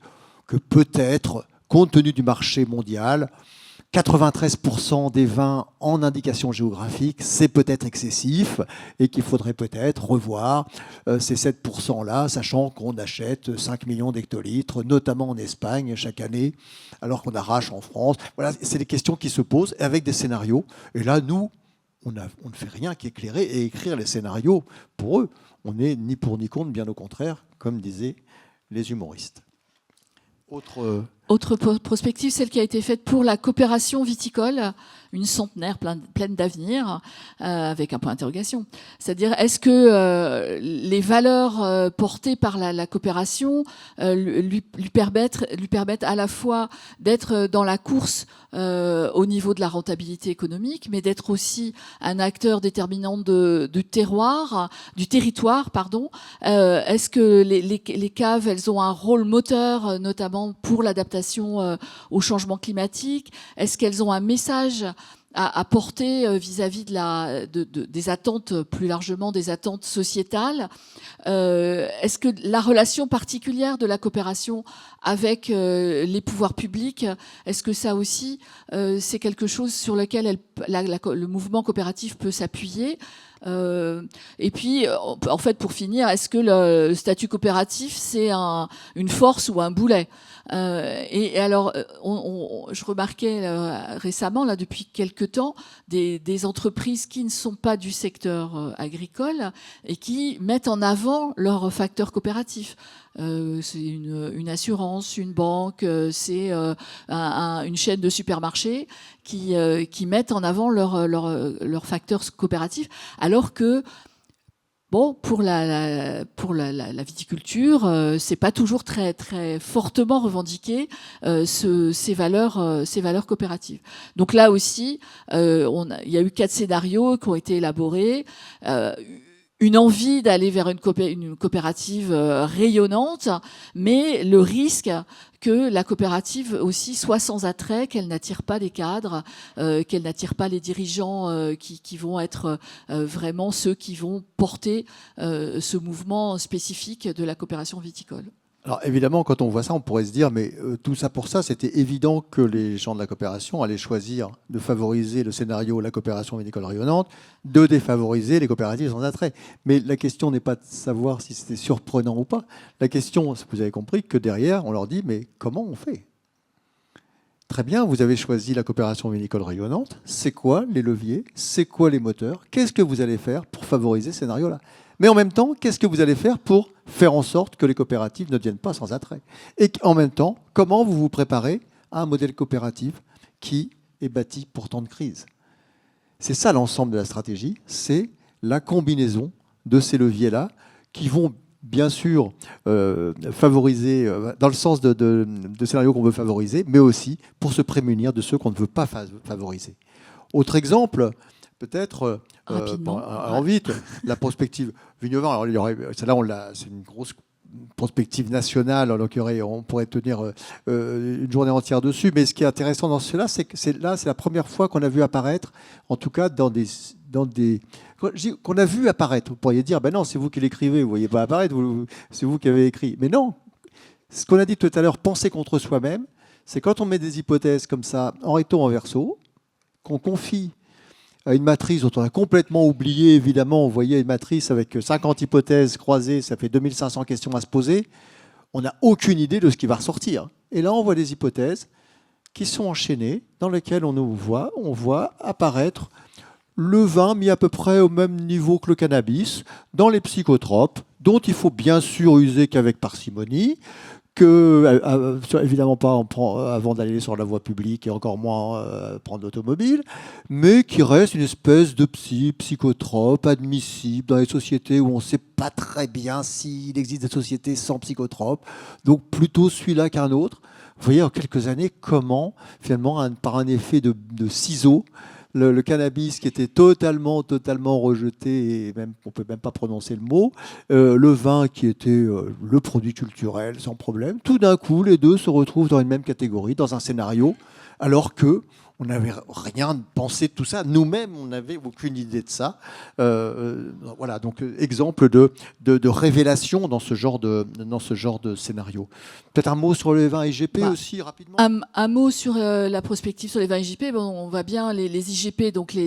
que peut-être, compte tenu du marché mondial, 93% des vins en indication géographique, c'est peut-être excessif et qu'il faudrait peut-être revoir ces 7%-là, sachant qu'on achète 5 millions d'hectolitres, notamment en Espagne chaque année, alors qu'on arrache en France. Voilà, c'est des questions qui se posent avec des scénarios. Et là, nous, on ne fait rien qu'éclairer et écrire les scénarios pour eux. On n'est ni pour ni contre, bien au contraire, comme disaient les humoristes. Autre prospective, celle qui a été faite pour la coopération viticole, une centenaire pleine d'avenir, avec un point d'interrogation. C'est-à-dire, est-ce que les valeurs portées par la coopération lui permettent à la fois d'être dans la course au niveau de la rentabilité économique, mais d'être aussi un acteur déterminant du territoire, pardon. Est-ce que les caves, elles ont un rôle moteur, notamment pour l'adaptation au changement climatique? Est-ce qu'elles ont un message à porter vis-à-vis des attentes, plus largement des attentes sociétales? Est-ce que la relation particulière de la coopération avec les pouvoirs publics, est-ce que ça aussi, c'est quelque chose sur lequel le mouvement coopératif peut s'appuyer? Et puis, en fait, pour finir, est-ce que le statut coopératif, c'est une force ou un boulet? Et alors, je remarquais récemment, là, depuis quelques temps, des entreprises qui ne sont pas du secteur agricole et qui mettent en avant leurs facteurs coopératifs. C'est une assurance, une banque, c'est une chaîne de supermarchés qui mettent en avant leurs facteurs coopératifs, alors que Bon, pour la viticulture, c'est pas toujours très, très fortement revendiqué ces valeurs coopératives. Donc là aussi, il y a eu 4 scénarios qui ont été élaborés. Une envie d'aller vers une coopérative rayonnante, mais le risque que la coopérative aussi soit sans attrait, qu'elle n'attire pas les cadres, qu'elle n'attire pas les dirigeants qui vont être vraiment ceux qui vont porter ce mouvement spécifique de la coopération viticole. Alors évidemment, quand on voit ça, on pourrait se dire, mais tout ça pour ça, c'était évident que les gens de la coopération allaient choisir de favoriser le scénario la coopération vinicole rayonnante, de défavoriser les coopératives sans attrait. Mais la question n'est pas de savoir si c'était surprenant ou pas. La question, vous avez compris que derrière, on leur dit, mais comment on fait ? Très bien, vous avez choisi la coopération vinicole rayonnante. C'est quoi les leviers ? C'est quoi les moteurs ? Qu'est-ce que vous allez faire pour favoriser ce scénario-là ? Mais en même temps, qu'est-ce que vous allez faire pour faire en sorte que les coopératives ne deviennent pas sans attrait ? Et en même temps, comment vous vous préparez à un modèle coopératif qui est bâti pour temps de crise ? C'est ça l'ensemble de la stratégie, c'est la combinaison de ces leviers-là qui vont bien sûr favoriser, dans le sens de scénarios qu'on veut favoriser, mais aussi pour se prémunir de ceux qu'on ne veut pas favoriser. Autre exemple, peut-être, vite, la prospective Vigneuvin. Alors, c'est une grosse prospective nationale, donc on pourrait tenir une journée entière dessus. Mais ce qui est intéressant dans cela, c'est que c'est la première fois qu'on a vu apparaître, en tout cas qu'on a vu apparaître. Vous pourriez dire, ben non, c'est vous qui l'écrivez, vous ne voyez pas apparaître, c'est vous qui avez écrit. Mais non, ce qu'on a dit tout à l'heure, penser contre soi-même, c'est quand on met des hypothèses comme ça, en recto, en verso, qu'on confie à une matrice dont on a complètement oublié, évidemment, vous voyez une matrice avec 50 hypothèses croisées, ça fait 2500 questions à se poser, on n'a aucune idée de ce qui va ressortir. Et là, on voit des hypothèses qui sont enchaînées, dans lesquelles on voit apparaître le vin mis à peu près au même niveau que le cannabis, dans les psychotropes, dont il faut bien sûr user qu'avec parcimonie, évidemment pas avant d'aller sur la voie publique et encore moins prendre l'automobile, mais qui reste une espèce de psychotrope admissible dans les sociétés où on ne sait pas très bien s'il existe des sociétés sans psychotropes, donc plutôt celui-là qu'un autre. Vous voyez en quelques années comment, finalement, par un effet de ciseaux, le cannabis qui était totalement rejeté, et même, on ne peut même pas prononcer le mot, le vin qui était le produit culturel sans problème, tout d'un coup, les deux se retrouvent dans une même catégorie, dans un scénario, alors que on n'avait rien pensé de tout ça. Nous-mêmes, on n'avait aucune idée de ça. Voilà, donc exemple de révélation dans ce genre de scénario. Peut-être un mot sur les vins IGP aussi, rapidement. Un mot sur la prospective sur les vins IGP. Bon, on voit bien les IGP, donc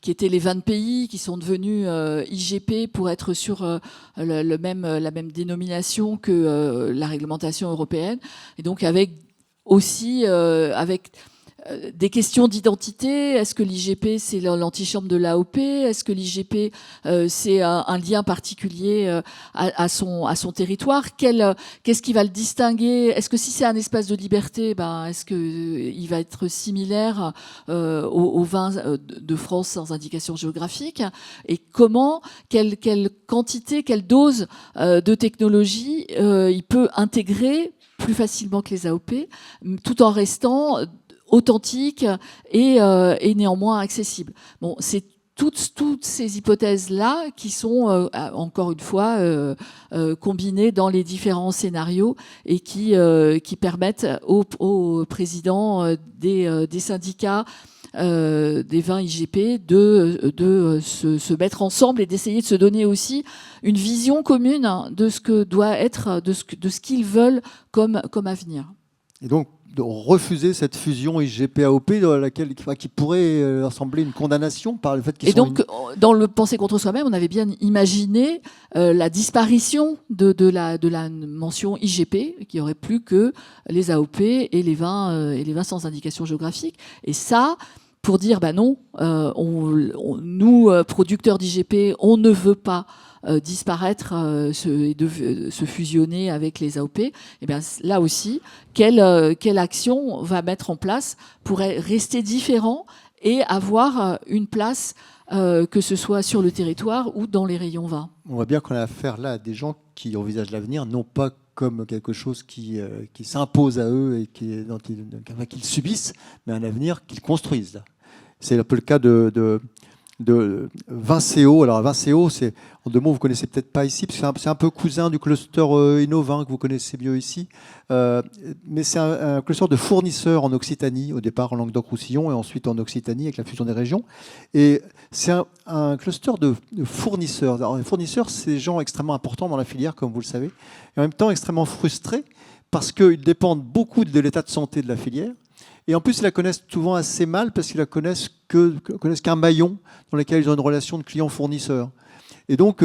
qui étaient les vins de pays, qui sont devenus IGP pour être sur la même dénomination que la réglementation européenne. Et donc avec des questions d'identité. Est-ce que l'IGP, c'est l'antichambre de l'AOP ? Est-ce que l'IGP, c'est un lien particulier à son territoire ? Qu'est-ce qui va le distinguer ? Est-ce que si c'est un espace de liberté, est-ce qu'il va être similaire aux vins de France sans indication géographique ? Et quelle quantité, quelle dose de technologie il peut intégrer plus facilement que les AOP, tout en restant authentique et néanmoins accessible. Bon, c'est toutes ces hypothèses-là qui sont, encore une fois, combinées dans les différents scénarios et qui permettent aux présidents des syndicats des vins IGP de se mettre ensemble et d'essayer de se donner aussi une vision commune de ce que doit être, de ce qu'ils veulent comme avenir. Et donc, de refuser cette fusion IGP-AOP qui pourrait ressembler à une condamnation par le fait qu'ils sont... Et donc, dans le Penser contre soi-même, on avait bien imaginé la disparition de la mention IGP, qui aurait plus que les AOP et les vins sans indication géographique. Et ça, pour dire, non, nous, producteurs d'IGP, on ne veut pas disparaître et se fusionner avec les AOP, et bien là aussi, quelle action on va mettre en place pour rester différent et avoir une place, que ce soit sur le territoire ou dans les rayons vins. On voit bien qu'on a affaire là à des gens qui envisagent l'avenir, non pas comme quelque chose qui s'impose à eux et qu'ils subissent, mais un avenir qu'ils construisent. C'est un peu le cas de Vincéo. Alors Vincéo, c'est, en deux mots, vous connaissez peut-être pas ici, parce que c'est un peu cousin du cluster Innovin que vous connaissez mieux ici. Mais c'est un cluster de fournisseurs en Occitanie, au départ en Languedoc-Roussillon et ensuite en Occitanie avec la fusion des régions. Et c'est un cluster de fournisseurs. Alors, les fournisseurs, c'est des gens extrêmement importants dans la filière, comme vous le savez, et en même temps extrêmement frustrés parce qu'ils dépendent beaucoup de l'état de santé de la filière. Et en plus, ils la connaissent souvent assez mal parce qu'ils la connaissent qu'un maillon dans lequel ils ont une relation de client-fournisseur. Et donc,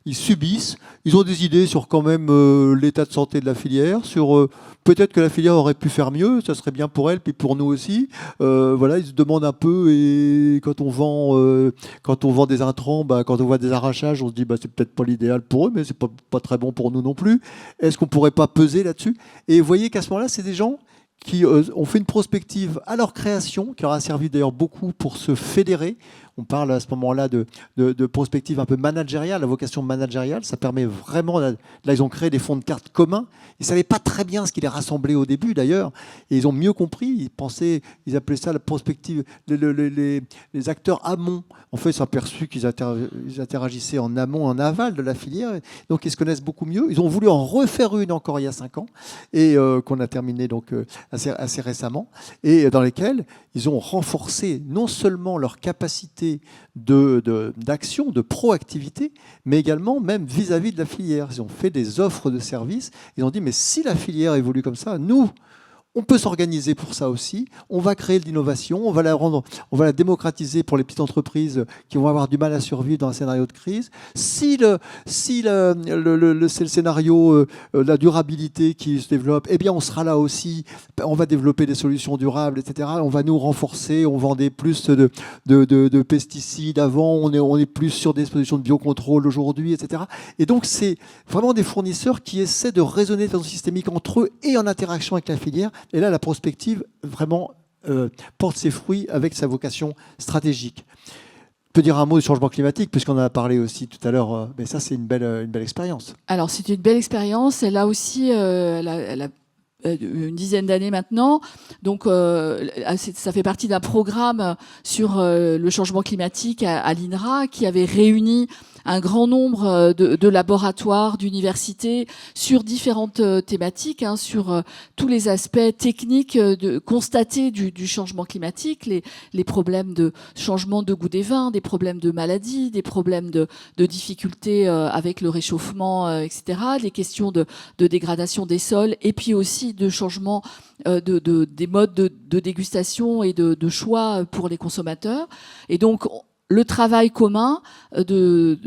ils subissent. Ils ont des idées sur quand même l'état de santé de la filière, sur peut-être que la filière aurait pu faire mieux, ça serait bien pour elle, puis pour nous aussi. Voilà, ils se demandent un peu. Et quand on vend des intrants, quand on voit des arrachages, on se dit c'est peut-être pas l'idéal pour eux, mais c'est pas très bon pour nous non plus. Est-ce qu'on pourrait pas peser là-dessus? Et vous voyez qu'à ce moment-là, c'est des gens qui ont fait une prospective à leur création, qui leur a servi d'ailleurs beaucoup pour se fédérer. On parle à ce moment-là de prospective un peu managériale, la vocation managériale. Ça permet vraiment... Là, ils ont créé des fonds de cartes communs. Ils ne savaient pas très bien ce qui les rassemblait au début, d'ailleurs. Et ils ont mieux compris. Ils appelaient ça la prospective. Les acteurs amont, en fait, ils sont aperçus qu'ils interagissaient en amont, en aval de la filière. Donc, ils se connaissent beaucoup mieux. Ils ont voulu en refaire une encore il y a 5 ans, et qu'on a terminé donc, assez récemment, et dans lesquels ils ont renforcé non seulement leur capacité d'action, de proactivité, mais également même vis-à-vis de la filière. Ils ont fait des offres de services. Ils ont dit, mais si la filière évolue comme ça, nous, on peut s'organiser pour ça aussi. On va créer de l'innovation, on va la démocratiser pour les petites entreprises qui vont avoir du mal à survivre dans un scénario de crise. Si c'est le scénario la durabilité qui se développe, eh bien on sera là aussi. On va développer des solutions durables, etc. On va nous renforcer. On vendait plus de pesticides avant. On est plus sur des solutions de biocontrôle aujourd'hui, etc. Et donc c'est vraiment des fournisseurs qui essaient de raisonner de façon systémique entre eux et en interaction avec la filière. Et là, la prospective vraiment porte ses fruits avec sa vocation stratégique. Je peux dire un mot du changement climatique, puisqu'on en a parlé aussi tout à l'heure. Mais ça, c'est une belle expérience. Alors, c'est une belle expérience. Elle a aussi une dizaine d'années maintenant. Donc, ça fait partie d'un programme sur le changement climatique à l'INRA qui avait réuni un grand nombre de laboratoires, d'universités sur différentes thématiques, sur tous les aspects techniques constatés du changement climatique, les problèmes de changement de goût des vins, des problèmes de maladies, des problèmes de difficultés avec le réchauffement, etc., les questions de dégradation des sols, et puis aussi de changement des modes de dégustation et de choix pour les consommateurs. Et donc, le travail commun de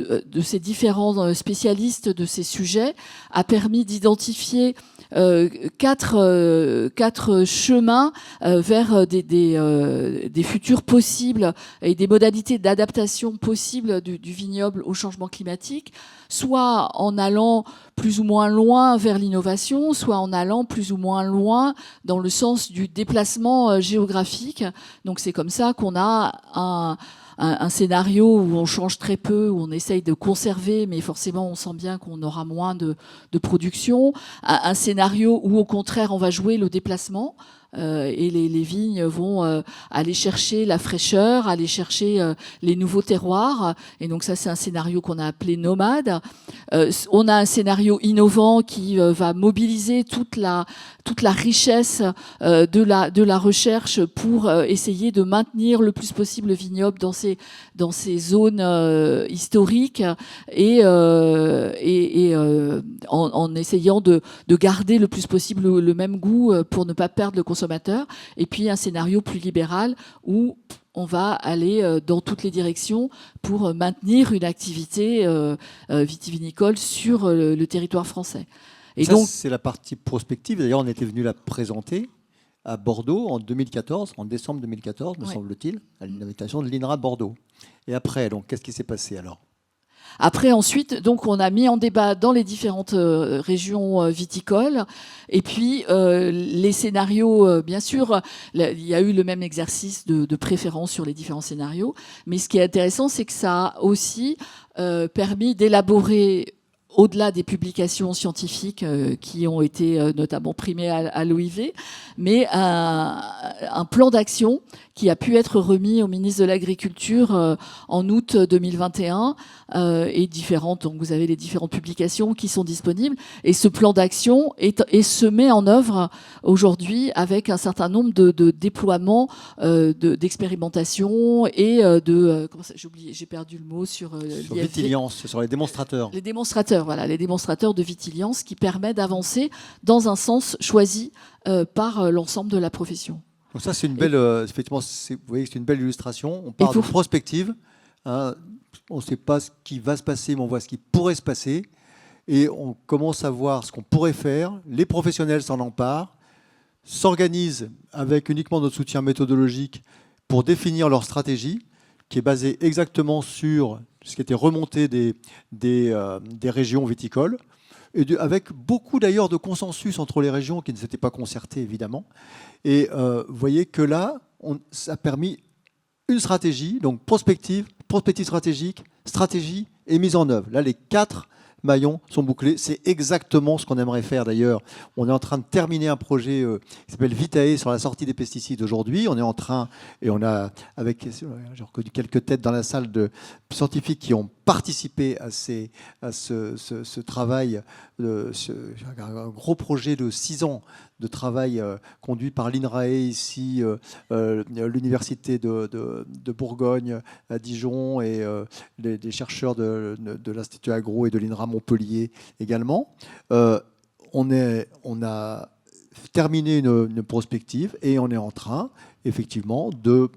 ces différents spécialistes de ces sujets a permis d'identifier 4 chemins vers des futurs possibles et des modalités d'adaptation possibles du vignoble au changement climatique, soit en allant plus ou moins loin vers l'innovation, soit en allant plus ou moins loin dans le sens du déplacement géographique. Donc c'est comme ça qu'on a un scénario où on change très peu, où on essaye de conserver, mais forcément on sent bien qu'on aura moins de production. Un scénario où au contraire on va jouer le déplacement. Et les vignes vont aller chercher la fraîcheur, aller chercher les nouveaux terroirs. Et donc ça, c'est un scénario qu'on a appelé nomade. On a un scénario innovant qui va mobiliser toute la richesse de la recherche pour essayer de maintenir le plus possible le vignoble dans ces zones historiques et en essayant de garder le plus possible le même goût pour ne pas perdre le consommateur. Et puis un scénario plus libéral où on va aller dans toutes les directions pour maintenir une activité vitivinicole sur le territoire français. Et ça, donc, c'est la partie prospective. D'ailleurs, on était venu la présenter à Bordeaux en 2014, en décembre 2014, me semble-t-il, à l'invitation de l'INRA Bordeaux. Et après, donc, qu'est-ce qui s'est passé alors ? Après, ensuite, donc, on a mis en débat dans les différentes régions viticoles. Et puis, les scénarios, bien sûr, il y a eu le même exercice de préférence sur les différents scénarios. Mais ce qui est intéressant, c'est que ça a aussi permis d'élaborer, au-delà des publications scientifiques qui ont été notamment primées à l'OIV, mais un plan d'action qui a pu être remis au ministre de l'Agriculture en août 2021 et différentes. Donc vous avez les différentes publications qui sont disponibles. Et ce plan d'action se met en œuvre aujourd'hui avec un certain nombre de déploiements, d'expérimentation et de... j'ai oublié, j'ai perdu le mot sur sur Vitiliance, sur les démonstrateurs. Les démonstrateurs, voilà, les démonstrateurs de Vitiliance qui permettent d'avancer dans un sens choisi par l'ensemble de la profession. Donc ça, c'est une belle, effectivement, vous voyez, c'est une belle illustration. On parle de prospective. Hein, on ne sait pas ce qui va se passer, mais on voit ce qui pourrait se passer. Et on commence à voir ce qu'on pourrait faire. Les professionnels s'en emparent, s'organisent avec uniquement notre soutien méthodologique pour définir leur stratégie, qui est basée exactement sur ce qui était remonté des régions viticoles, et avec beaucoup d'ailleurs de consensus entre les régions qui ne s'étaient pas concertées, évidemment. Et vous voyez que là, ça a permis une stratégie, donc prospective stratégique, stratégie et mise en œuvre. Là, les 4 maillons sont bouclés. C'est exactement ce qu'on aimerait faire d'ailleurs. On est en train de terminer un projet qui s'appelle Vitae sur la sortie des pesticides aujourd'hui. On est en train, et on a, j'ai reconnu quelques têtes dans la salle de scientifiques qui ont participé à ce travail, un gros projet de 6 ans de travail conduit par l'INRAE ici, l'Université de Bourgogne à Dijon et des chercheurs de l'Institut Agro et de l'INRA Montpellier également. On a terminé une prospective et on est en train effectivement de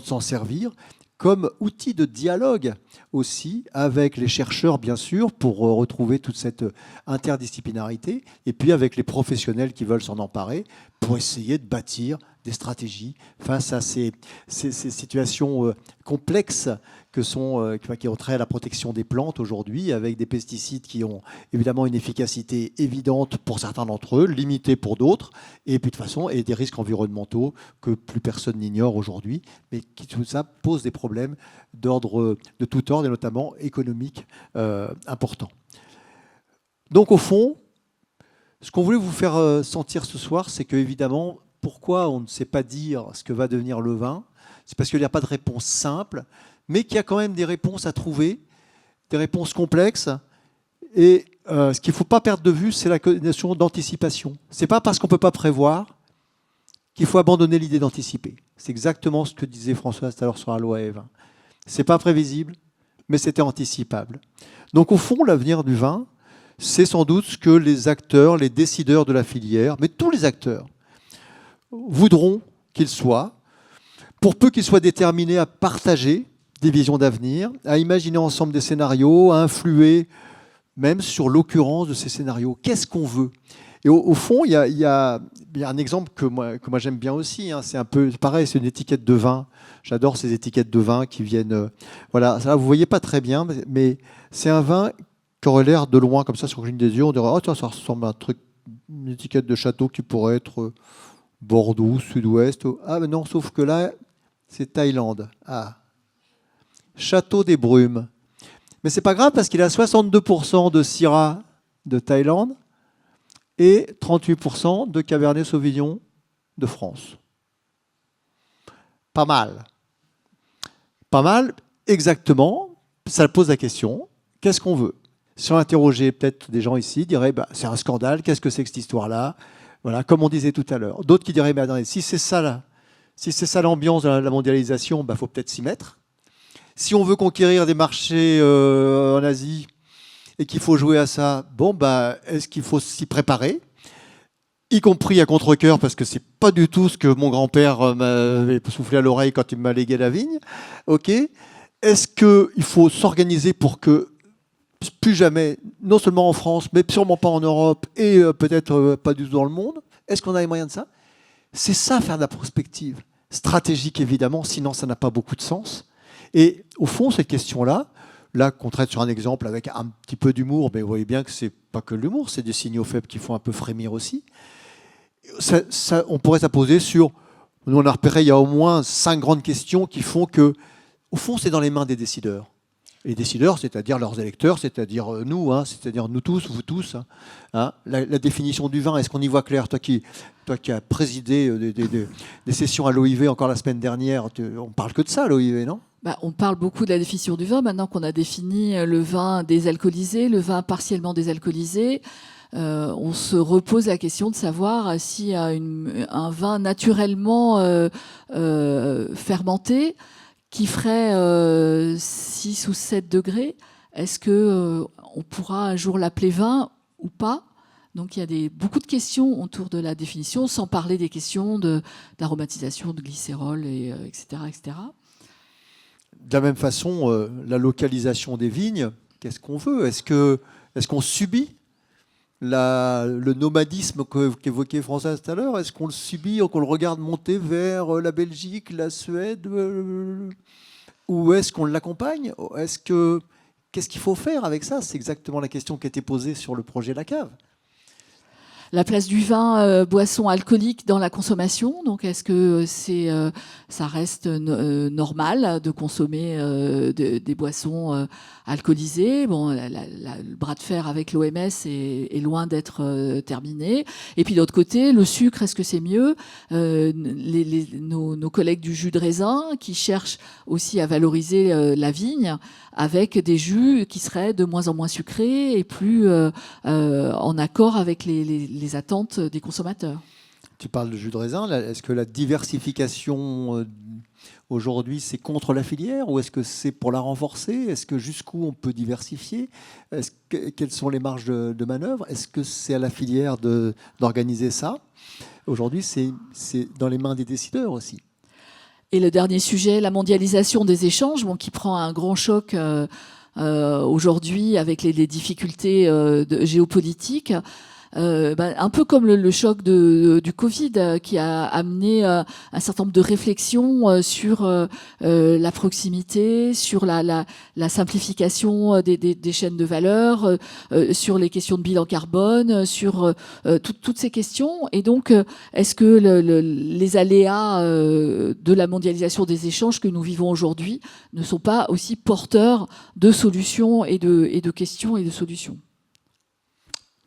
s'en servir comme outil de dialogue aussi avec les chercheurs, bien sûr, pour retrouver toute cette interdisciplinarité, et puis avec les professionnels qui veulent s'en emparer pour essayer de bâtir des stratégies face à ces situations complexes qui ont trait à la protection des plantes aujourd'hui, avec des pesticides qui ont évidemment une efficacité évidente pour certains d'entre eux, limitée pour d'autres, et puis de façon, et des risques environnementaux que plus personne n'ignore aujourd'hui, mais qui tout ça pose des problèmes d'ordre de tout ordre, et notamment économiques importants. Donc au fond, ce qu'on voulait vous faire sentir ce soir, c'est que évidemment, pourquoi on ne sait pas dire ce que va devenir le vin, c'est parce qu'il n'y a pas de réponse simple, mais qu'il y a quand même des réponses à trouver, des réponses complexes. Et ce qu'il ne faut pas perdre de vue, c'est la notion d'anticipation. Ce n'est pas parce qu'on ne peut pas prévoir qu'il faut abandonner l'idée d'anticiper. C'est exactement ce que disait François tout à l'heure sur la loi E20. Ce n'est pas prévisible, mais c'était anticipable. Donc au fond, l'avenir du vin, c'est sans doute ce que les acteurs, les décideurs de la filière, mais tous les acteurs, voudront qu'il soit, pour peu qu'ils soient déterminés à partager des visions d'avenir, à imaginer ensemble des scénarios, à influer même sur l'occurrence de ces scénarios. Qu'est-ce qu'on veut ? Et au fond, il y a un exemple que moi j'aime bien aussi. Hein. C'est un peu pareil, c'est une étiquette de vin. J'adore ces étiquettes de vin qui viennent... voilà, ça, vous ne voyez pas très bien, mais c'est un vin qui aurait l'air de loin, comme ça, sur le cligne des yeux. On dirait, oh, ça ressemble à un truc, une étiquette de château qui pourrait être Bordeaux, Sud-Ouest. Ah, mais non, sauf que là, c'est Thaïlande. Ah, Château des Brumes. Mais c'est pas grave parce qu'il a 62% de Syrah de Thaïlande et 38% de Cabernet Sauvignon de France. Pas mal. Pas mal, exactement. Ça pose la question, qu'est-ce qu'on veut ? Si on interrogeait peut-être des gens ici, ils diraient bah, c'est un scandale, qu'est-ce que c'est que cette histoire-là ? Voilà, comme on disait tout à l'heure. D'autres qui diraient mais attendez, si c'est ça là, si c'est ça l'ambiance de la mondialisation, bah, faut peut-être s'y mettre. Si on veut conquérir des marchés en Asie et qu'il faut jouer à ça, bon, bah, est-ce qu'il faut s'y préparer ? Y compris à contre-cœur, parce que c'est pas du tout ce que mon grand-père m'avait soufflé à l'oreille quand il m'a légué la vigne. Ok ? Est-ce qu'il faut s'organiser pour que plus jamais, non seulement en France, mais sûrement pas en Europe et peut-être pas du tout dans le monde, est-ce qu'on a les moyens de ça ? C'est ça, faire de la prospective. Stratégique, évidemment, sinon ça n'a pas beaucoup de sens. Et au fond, cette question-là, là qu'on traite sur un exemple avec un petit peu d'humour, mais vous voyez bien que c'est pas que l'humour, c'est des signaux faibles qui font un peu frémir aussi. On pourrait s'apposer sur, nous on a repéré, il y a au moins 5 grandes questions qui font que, au fond, c'est dans les mains des décideurs. Et les décideurs, c'est-à-dire leurs électeurs, c'est-à-dire nous, c'est-à-dire nous tous, vous tous. La définition du vin, est-ce qu'on y voit clair? Toi qui as présidé des sessions à l'OIV encore la semaine dernière, on parle que de ça à l'OIV, non? On parle beaucoup de la définition du vin, maintenant qu'on a défini le vin désalcoolisé, le vin partiellement désalcoolisé. On se repose la question de savoir si un vin naturellement fermenté, qui ferait 6 ou 7 degrés, est-ce qu'on pourra un jour l'appeler vin ou pas? Donc il y a beaucoup de questions autour de la définition, sans parler des questions d'aromatisation, de glycérol, etc., etc. De la même façon, la localisation des vignes, qu'est-ce qu'on veut? Est-ce qu'on subit le nomadisme qu'évoquait Françoise tout à l'heure? Est-ce qu'on le subit, qu'on le regarde monter vers la Belgique, la Suède, ou est-ce qu'on l'accompagne? Qu'est-ce qu'il faut faire avec ça? C'est exactement la question qui a été posée sur le projet La Cave. La place du vin, boisson alcoolique dans la consommation. Donc, est-ce que ça reste normal de consommer des boissons alcoolisées? Bon, le bras de fer avec l'OMS est loin d'être terminé. Et puis, de l'autre côté, le sucre, est-ce que c'est mieux? Nos collègues du jus de raisin qui cherchent aussi à valoriser la vigne avec des jus qui seraient de moins en moins sucrés et plus en accord avec les attentes des consommateurs. Tu parles de jus de raisin. Est-ce que la diversification aujourd'hui, c'est contre la filière ou est-ce que c'est pour la renforcer? Est-ce que jusqu'où on peut diversifier? Quelles sont les marges de manœuvre? Est-ce que c'est à la filière d'organiser ça? Aujourd'hui, c'est dans les mains des décideurs aussi. Et le dernier sujet, la mondialisation des échanges, qui prend un grand choc aujourd'hui avec les difficultés géopolitiques. Un peu comme le choc du Covid qui a amené un certain nombre de réflexions sur la proximité, sur la simplification des chaînes de valeur, sur les questions de bilan carbone, sur toutes ces questions. Et donc, est-ce que les aléas de la mondialisation des échanges que nous vivons aujourd'hui ne sont pas aussi porteurs de solutions et de questions et de solutions?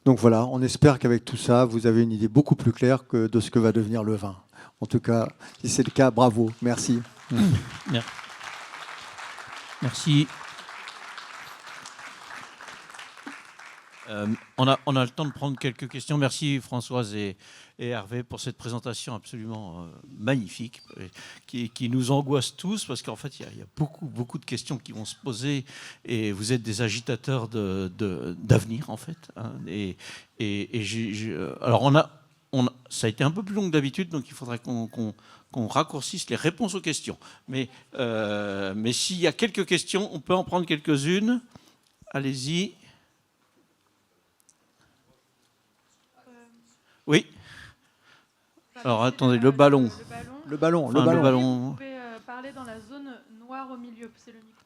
Donc voilà, on espère qu'avec tout ça, vous avez une idée beaucoup plus claire de ce que va devenir le vin. En tout cas, si c'est le cas, bravo, merci. Merci. On a le temps de prendre quelques questions. Merci Françoise et Hervé pour cette présentation absolument magnifique qui nous angoisse tous parce qu'en fait il y a beaucoup de questions qui vont se poser et vous êtes des agitateurs d'avenir en fait. Alors ça a été un peu plus long que d'habitude donc il faudrait qu'on raccourcisse les réponses aux questions. Mais s'il y a quelques questions, on peut en prendre quelques-unes. Allez-y. Oui. Alors attendez, le ballon. Le ballon. Vous pouvez parler dans la zone noire au milieu, c'est le micro.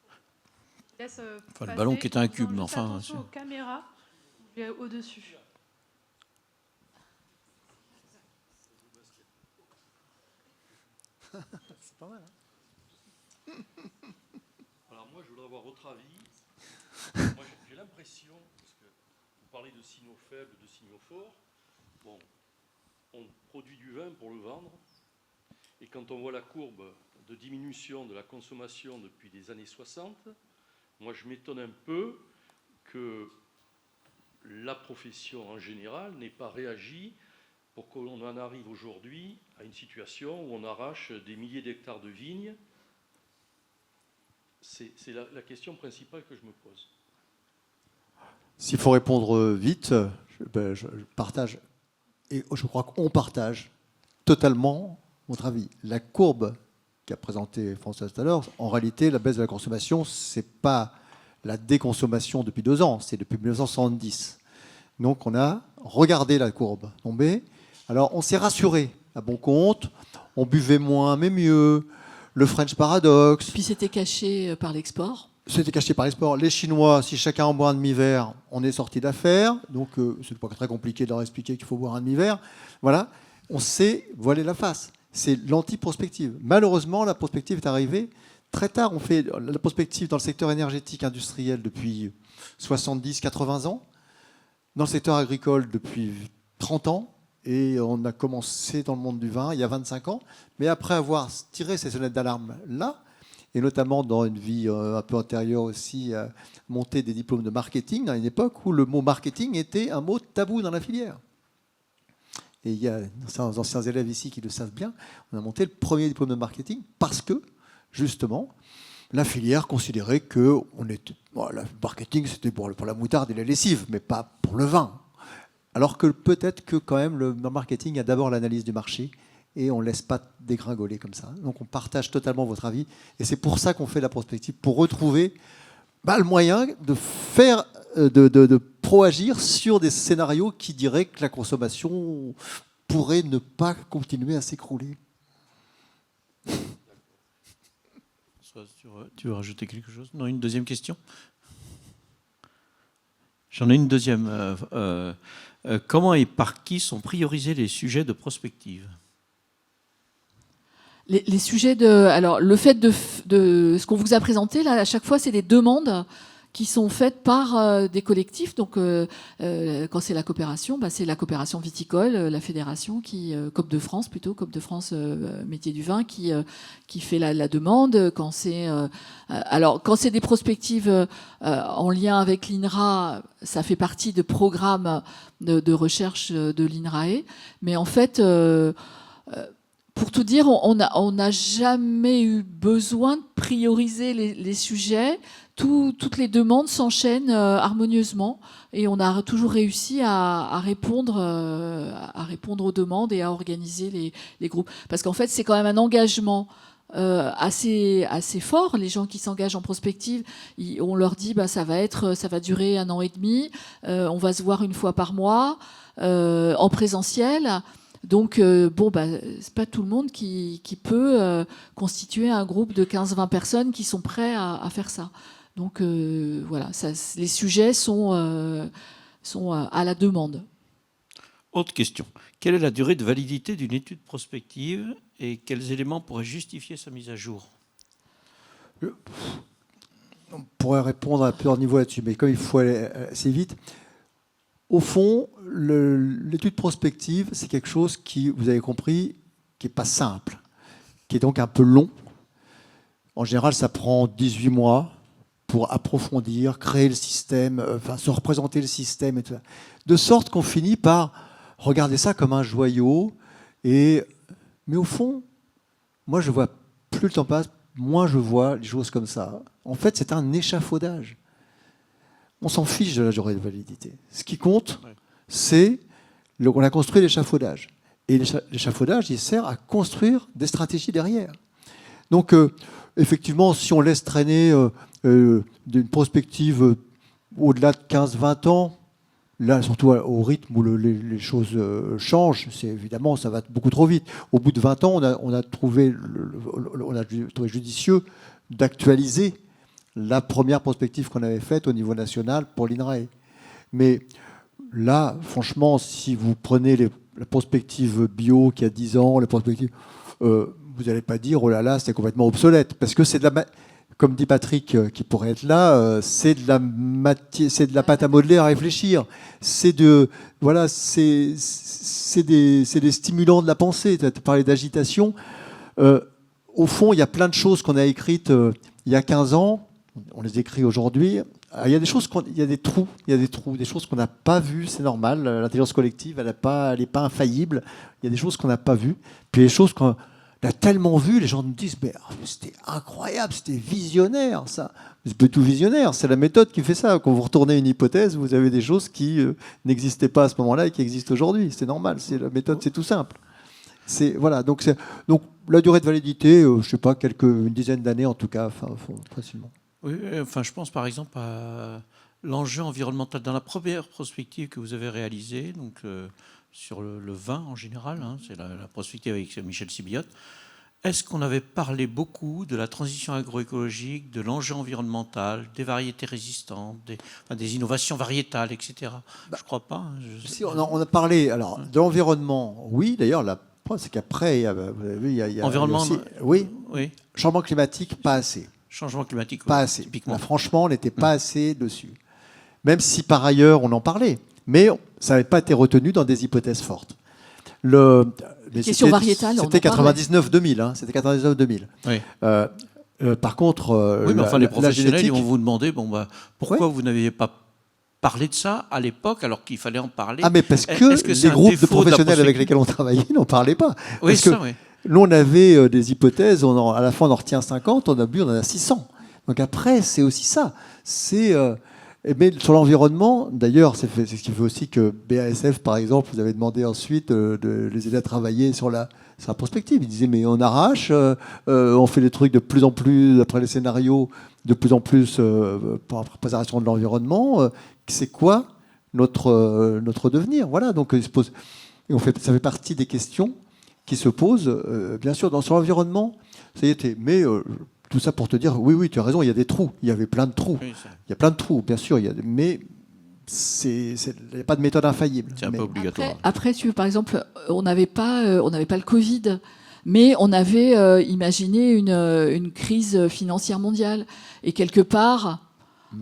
Laisse le ballon qui est un cube, mais enfin. Attention aux caméras au-dessus. C'est pas mal. Alors moi, je voudrais avoir votre avis. Moi, j'ai l'impression, parce que vous parlez de signaux faibles, de signaux forts. Bon, on produit du vin pour le vendre, et quand on voit la courbe de diminution de la consommation depuis les années 60, moi je m'étonne un peu que la profession en général n'ait pas réagi pour qu'on en arrive aujourd'hui à une situation où on arrache des milliers d'hectares de vignes. C'est la question principale que je me pose. S'il faut répondre vite, je partage. Et je crois qu'on partage totalement votre avis. La courbe qu'a présentée Françoise tout à l'heure, en réalité, la baisse de la consommation, ce n'est pas la déconsommation depuis 2 ans, c'est depuis 1970. Donc on a regardé la courbe tomber. Alors on s'est rassuré à bon compte, on buvait moins mais mieux, le French Paradox. Puis c'était caché par l'export. C'était caché par les sports. Les Chinois, si chacun en boit un demi-verre, on est sorti d'affaire. Donc, c'est pas très compliqué de leur expliquer qu'il faut boire un demi-verre. Voilà, on sait voiler la face. C'est l'anti-prospective. Malheureusement, la prospective est arrivée très tard. On fait la prospective dans le secteur énergétique industriel depuis 70-80 ans, dans le secteur agricole depuis 30 ans, et on a commencé dans le monde du vin il y a 25 ans. Mais après avoir tiré ces sonnettes d'alarme là, et notamment dans une vie un peu antérieure aussi, monter des diplômes de marketing à une époque où le mot marketing était un mot tabou dans la filière. Et il y a certains anciens élèves ici qui le savent bien, on a monté le premier diplôme de marketing parce que, justement, la filière considérait que le marketing, c'était pour la moutarde et la lessive, mais pas pour le vin. Alors que peut-être que quand même, le marketing a d'abord l'analyse du marché, et on ne laisse pas dégringoler comme ça. Donc on partage totalement votre avis. Et c'est pour ça qu'on fait la prospective, pour retrouver le moyen de faire, de proagir sur des scénarios qui diraient que la consommation pourrait ne pas continuer à s'écrouler. Tu veux rajouter quelque chose? Non, une deuxième question? J'en ai une deuxième. Comment et par qui sont priorisés les sujets de prospective? Les sujets alors le fait de ce qu'on vous a présenté là, à chaque fois, c'est des demandes qui sont faites par des collectifs. Donc, quand c'est la coopération, c'est la coopération viticole, la fédération COP de France plutôt, COP de France métier du vin, qui fait la demande. Quand c'est des prospectives en lien avec l'INRA, ça fait partie de programmes de recherche de l'INRAE. Mais en fait, pour tout dire, on n'a jamais eu besoin de prioriser les sujets. Toutes les demandes s'enchaînent harmonieusement et on a toujours réussi à répondre aux demandes et à organiser les groupes. Parce qu'en fait, c'est quand même un engagement assez fort. Les gens qui s'engagent en prospective, on leur dit ça va durer 1 an et demi, on va se voir 1 fois par mois en présentiel. Donc, c'est pas tout le monde qui peut constituer un groupe de 15-20 personnes qui sont prêts à faire ça. Donc, voilà, les sujets sont à la demande. Autre question. Quelle est la durée de validité d'une étude prospective et quels éléments pourraient justifier sa mise à jour? On pourrait répondre à plusieurs niveaux là-dessus, mais comme il faut aller assez vite, au fond, l'étude prospective, c'est quelque chose qui, vous avez compris, qui n'est pas simple, qui est donc un peu long. En général, ça prend 18 mois pour approfondir, créer le système, se représenter le système, et tout ça. De sorte qu'on finit par regarder ça comme un joyau. Mais au fond, moi, je vois, plus le temps passe, moins je vois les choses comme ça. En fait, c'est un échafaudage. On s'en fiche de la durée de validité. Ce qui compte, c'est qu'on a construit l'échafaudage. Et l'échafaudage, il sert à construire des stratégies derrière. Donc, effectivement, si on laisse traîner d'une prospective au-delà de 15-20 ans, là, surtout au rythme où les choses changent, évidemment, ça va beaucoup trop vite. Au bout de 20 ans, on a trouvé judicieux d'actualiser la première prospective qu'on avait faite au niveau national pour l'INRAE. Mais là, franchement, si vous prenez la prospective bio qui a 10 ans, les prospectives, vous n'allez pas dire, oh là là, c'est complètement obsolète. Parce que c'est de la... Comme dit Patrick, qui pourrait être là, c'est de la pâte à modeler, à réfléchir. C'est des stimulants de la pensée. Tu as parlé d'agitation. Au fond, il y a plein de choses qu'on a écrites il y a 15 ans. On les écrit aujourd'hui. Il y a des choses, il y a des trous, des choses qu'on n'a pas vues, c'est normal. L'intelligence collective, elle n'est pas infaillible. Il y a des choses qu'on n'a pas vues. Puis les choses qu'on a tellement vues, les gens nous disent mais c'était incroyable, c'était visionnaire ça. C'est pas tout visionnaire, c'est la méthode qui fait ça. Quand vous retournez une hypothèse, vous avez des choses qui n'existaient pas à ce moment-là et qui existent aujourd'hui. C'est normal, c'est la méthode, c'est tout simple. Voilà, donc la durée de validité, je ne sais pas, une dizaine d'années en tout cas, facilement. Oui, je pense par exemple à l'enjeu environnemental. Dans la première prospective que vous avez réalisée, donc, sur le vin en général, c'est la prospective avec Michel Sibillot, est-ce qu'on avait parlé beaucoup de la transition agroécologique, de l'enjeu environnemental, des variétés résistantes, des innovations variétales, etc. Je ne crois pas. Hein, Si, on a parlé alors, de l'environnement, oui, d'ailleurs, la preuve, c'est qu'après, vous avez vu, il y a environnement, aussi, oui, oui. changement climatique, pas assez. Changement climatique, Pas oui, assez. typiquement. Là, franchement, on n'était pas assez dessus. Même si par ailleurs, on en parlait. Mais ça n'avait pas été retenu dans des hypothèses fortes. Mais Question variétale, on en c'était parlait. 99-2000. Hein, c'était 99-2000. Oui. Par contre, Oui, mais enfin, les professionnels, génétique, ils vont vous demander pourquoi vous n'aviez pas parlé de ça à l'époque alors qu'il fallait en parler. Ah, mais parce Est-ce que, c'est les un groupes de défaut de la professionnels avec prospective lesquels on travaillait n'en parlaient pas. Oui, Parce que ça, oui. nous, on avait des hypothèses, à la fin, on en retient 50, on en a 600. Donc après, c'est aussi ça. Mais sur l'environnement, d'ailleurs, c'est ce qui fait aussi que BASF, par exemple, vous avez demandé ensuite de les aider à travailler sur la prospective. Ils disaient, mais on arrache, on fait des trucs de plus en plus, d'après les scénarios, de plus en plus pour la préservation de l'environnement. C'est quoi notre devenir? Voilà, donc ça fait partie des questions qui se posent, bien sûr, sur l'environnement. Ça y était, mais tout ça pour te dire, oui, tu as raison, il y a des trous. Il y avait plein de trous. Oui, Il y a plein de trous, bien sûr. Mais il n'y a pas de méthode infaillible. c'est un peu obligatoire. Après, tu veux, par exemple, on n'avait pas le Covid, mais on avait imaginé une crise financière mondiale. Et quelque part,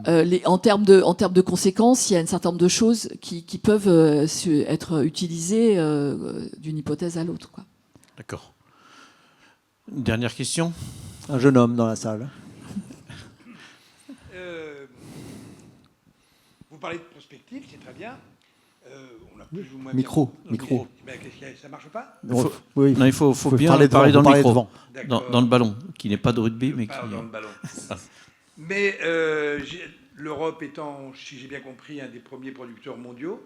en termes de conséquences, il y a un certain nombre de choses qui peuvent être utilisées d'une hypothèse à l'autre, quoi. D'accord. Dernière question. Un jeune homme dans la salle. Vous parlez de prospective, c'est très bien. On a plus ou moins Micro. Mais ça marche pas? Oui, Non, il faut bien parler parler dans le micro, devant. dans le ballon, qui n'est pas de rugby, mais qui... Pas dans le ballon. Mais l'Europe étant, si j'ai bien compris, un des premiers producteurs mondiaux,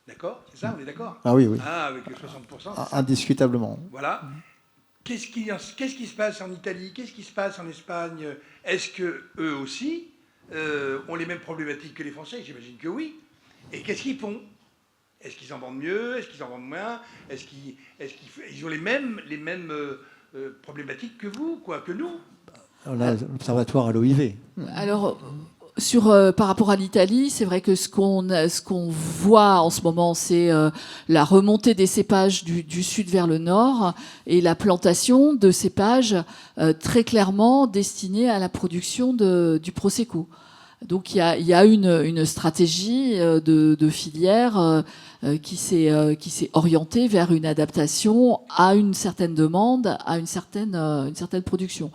d'accord? C'est ça, on est d'accord? Ah oui, oui. Ah, avec les 60%. Indiscutablement. Voilà. Qu'est-ce qui se passe en Italie? Qu'est-ce qui se passe en Espagne? Est-ce que eux aussi ont les mêmes problématiques que les Français? J'imagine que oui. Et qu'est-ce qu'ils font? Est-ce qu'ils en vendent mieux? Est-ce qu'ils en vendent moins? Est-ce qu'ils ont les mêmes problématiques que vous, que nous? On a l'observatoire à l'OIV. Alors, par rapport à l'Italie, c'est vrai que ce qu'on voit en ce moment, c'est la remontée des cépages du sud vers le nord et la plantation de cépages très clairement destinés à la production du Prosecco. Donc il y a une stratégie de filière qui s'est orientée vers une adaptation à une certaine demande, à une certaine production.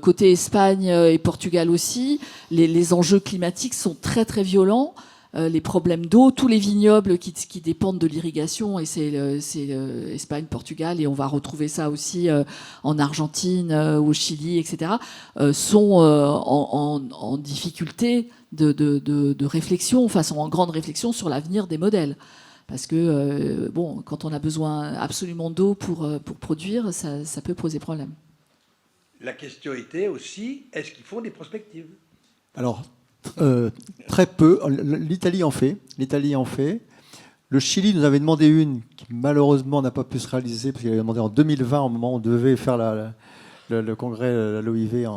Côté Espagne et Portugal aussi, les enjeux climatiques sont très très violents. Les problèmes d'eau, tous les vignobles qui dépendent de l'irrigation, et c'est Espagne, Portugal, et on va retrouver ça aussi en Argentine, au Chili, etc., sont en difficulté de réflexion, sont en grande réflexion sur l'avenir des modèles. Parce que, quand on a besoin absolument d'eau pour produire, ça peut poser problème. La question était aussi, est-ce qu'ils font des prospectives? Alors, très peu. L'Italie en fait. Le Chili nous avait demandé une qui malheureusement n'a pas pu se réaliser parce qu'il avait demandé en 2020, au moment où on devait faire le congrès, l'OIV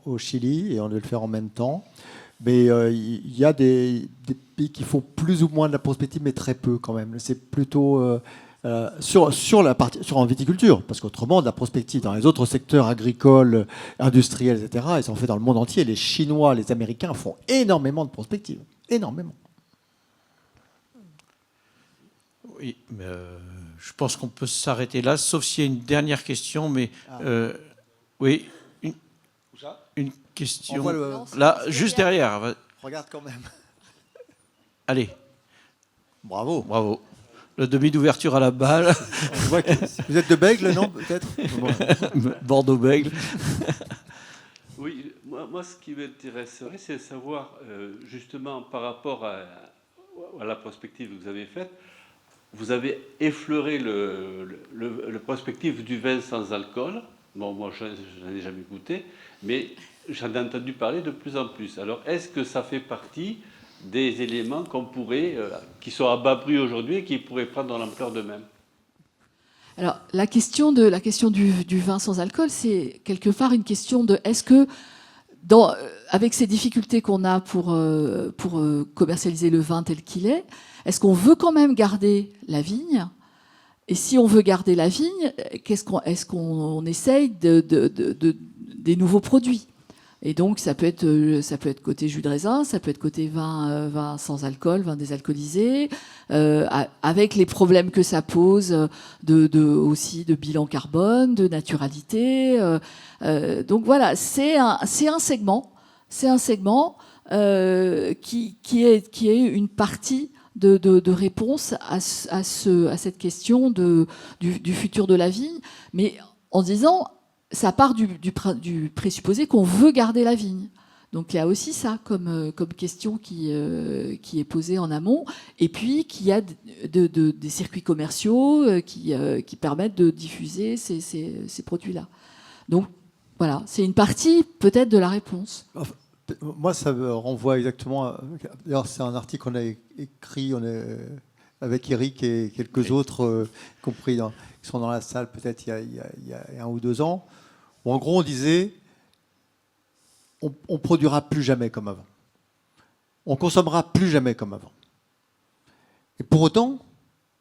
au Chili, et on devait le faire en même temps. Mais il y a des pays qui font plus ou moins de la prospective, mais très peu quand même. C'est plutôt en viticulture, parce qu'autrement, de la prospective dans les autres secteurs agricoles, industriels, etc., ils sont faits dans le monde entier. Les Chinois, les Américains font énormément de prospective. Énormément. Oui, mais je pense qu'on peut s'arrêter là, sauf s'il y a une dernière question, mais oui, une question là, juste derrière. Regarde quand même. Allez. Bravo. Le demi d'ouverture à la balle. Vous êtes de Bègle, non, peut-être? Bordeaux-Bègle. Oui, moi, ce qui m'intéresserait, c'est de savoir, justement, par rapport à la prospective que vous avez faite, vous avez effleuré le prospective du vin sans alcool. Bon, moi, je n'en ai jamais goûté, mais j'en ai entendu parler de plus en plus. Alors, est-ce que ça fait partie des éléments qui sont à bas prix aujourd'hui et qui pourraient prendre l'ampleur d'eux-mêmes? Alors, la question du vin sans alcool, c'est quelque part une question de est-ce que, avec ces difficultés qu'on a pour commercialiser le vin tel qu'il est-ce qu'on veut quand même garder la vigne? Et si on veut garder la vigne, est-ce qu'on essaye des nouveaux produits? Et donc, ça peut être côté jus de raisin, ça peut être côté vin sans alcool, vin désalcoolisé, avec les problèmes que ça pose aussi de bilan carbone, de naturalité. Donc voilà, c'est un segment qui est une partie de réponse à cette question du futur de la vigne, mais en disant ça part du présupposé qu'on veut garder la vigne. Donc il y a aussi ça comme question qui est posée en amont, et puis qu'il y a des circuits commerciaux qui permettent de diffuser ces produits-là. Donc voilà, c'est une partie peut-être de la réponse. Enfin, moi, ça me renvoie exactement. D'ailleurs, c'est un article qu'on a écrit avec Eric et quelques autres, compris qui sont dans la salle peut-être il y a 1 ou 2 ans, où en gros on disait on produira plus jamais comme avant, on consommera plus jamais comme avant. Et pour autant,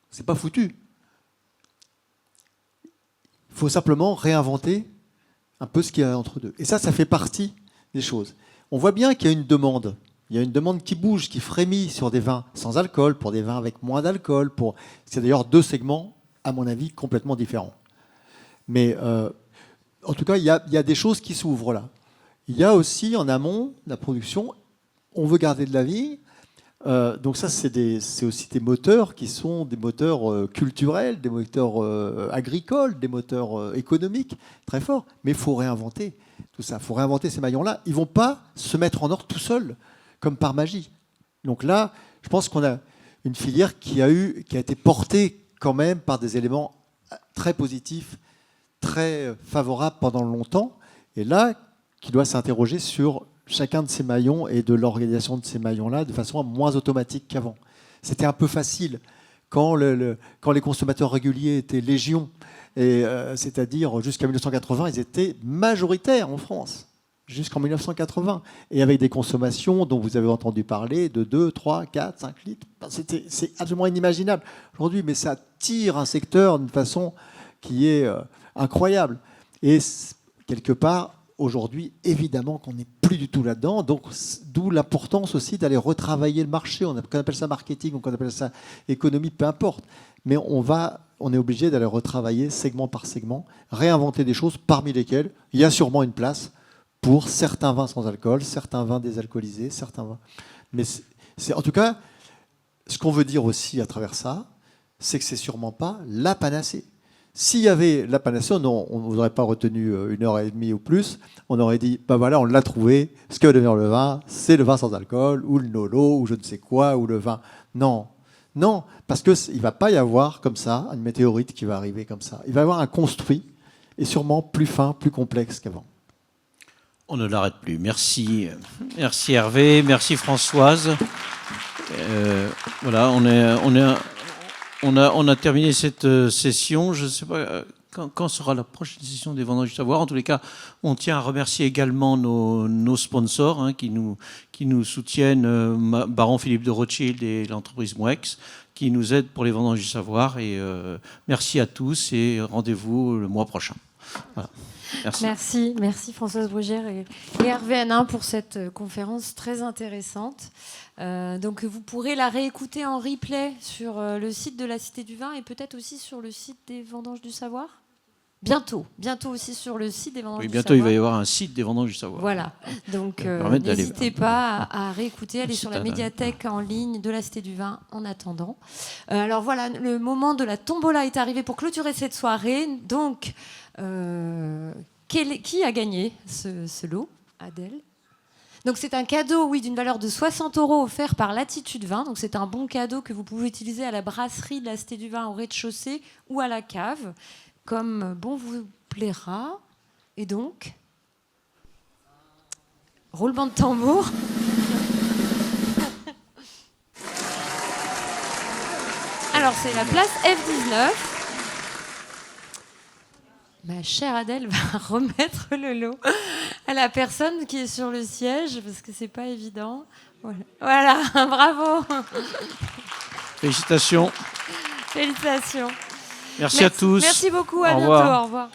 c'est pas foutu. Il faut simplement réinventer un peu ce qu'il y a entre deux. Et ça fait partie des choses. On voit bien qu'il y a une demande. Il y a une demande qui bouge, qui frémit sur des vins sans alcool, pour des vins avec moins d'alcool. C'est d'ailleurs 2 segments, à mon avis, complètement différents. Mais en tout cas, il y a des choses qui s'ouvrent là. Il y a aussi en amont la production. On veut garder de la vie. Donc ça, c'est aussi des moteurs qui sont des moteurs culturels, des moteurs agricoles, des moteurs économiques, très forts. Mais il faut réinventer tout ça. Il faut réinventer ces maillons-là. Ils ne vont pas se mettre en ordre tout seuls, comme par magie. Donc là, je pense qu'on a une filière qui a été portée quand même par des éléments très positifs, très favorables pendant longtemps. Et là, qui doit s'interroger sur chacun de ces maillons et de l'organisation de ces maillons-là de façon moins automatique qu'avant. C'était un peu facile quand les consommateurs réguliers étaient légion, c'est-à-dire jusqu'à 1980, ils étaient majoritaires en France, jusqu'en 1980, et avec des consommations dont vous avez entendu parler de 2, 3, 4, 5 litres. C'est absolument inimaginable aujourd'hui, mais ça tire un secteur d'une façon qui est incroyable. Et quelque part, aujourd'hui, évidemment qu'on n'est plus du tout là-dedans, donc d'où l'importance aussi d'aller retravailler le marché. On appelle ça marketing, on appelle ça économie, peu importe. Mais on est obligé d'aller retravailler segment par segment, réinventer des choses parmi lesquelles il y a sûrement une place pour certains vins sans alcool, certains vins désalcoolisés, certains vins. Mais c'est en tout cas, ce qu'on veut dire aussi à travers ça, c'est que c'est sûrement pas la panacée. S'il y avait la panacée, on ne vous aurait pas retenu 1h30 ou plus. On aurait dit, ben voilà, on l'a trouvé. Ce que va devenir le vin, c'est le vin sans alcool, ou le nolo, ou je ne sais quoi, ou le vin. Non, non, parce qu'il ne va pas y avoir comme ça une météorite qui va arriver comme ça. Il va y avoir un construit, et sûrement plus fin, plus complexe qu'avant. On ne l'arrête plus. Merci, merci Hervé, merci Françoise. Voilà, on a terminé cette session. Je ne sais pas quand sera la prochaine session des Vendanges du Savoir. En tous les cas, on tient à remercier également nos sponsors qui nous soutiennent, Baron Philippe de Rothschild et l'entreprise Moex, qui nous aident pour les Vendanges du Savoir. Et merci à tous et rendez-vous le mois prochain. Voilà. Merci Françoise Brugère et Hervé Hanin pour cette conférence très intéressante. Donc vous pourrez la réécouter en replay sur le site de la Cité du Vin et peut-être aussi sur le site des Vendanges du Savoir. Bientôt aussi sur le site des Vendanges du Savoir. Bientôt il va y avoir un site des Vendanges du Savoir. Voilà, donc n'hésitez pas à réécouter, aller sur la médiathèque en ligne de la Cité du Vin en attendant. Alors voilà, le moment de la tombola est arrivé pour clôturer cette soirée. Donc, qui a gagné ce lot, Adèle ? Donc c'est un cadeau, d'une valeur de 60 € offert par Latitude Vin. Donc c'est un bon cadeau que vous pouvez utiliser à la brasserie de la Cité du Vin au rez-de-chaussée ou à la cave, comme bon vous plaira. Et donc, roulement de tambour. Alors c'est la place F19. Ma chère Adèle va remettre le lot à la personne qui est sur le siège, parce que c'est pas évident. Voilà, bravo. Félicitations. Félicitations. Merci à tous. Merci beaucoup, à Au bientôt, revoir. au revoir.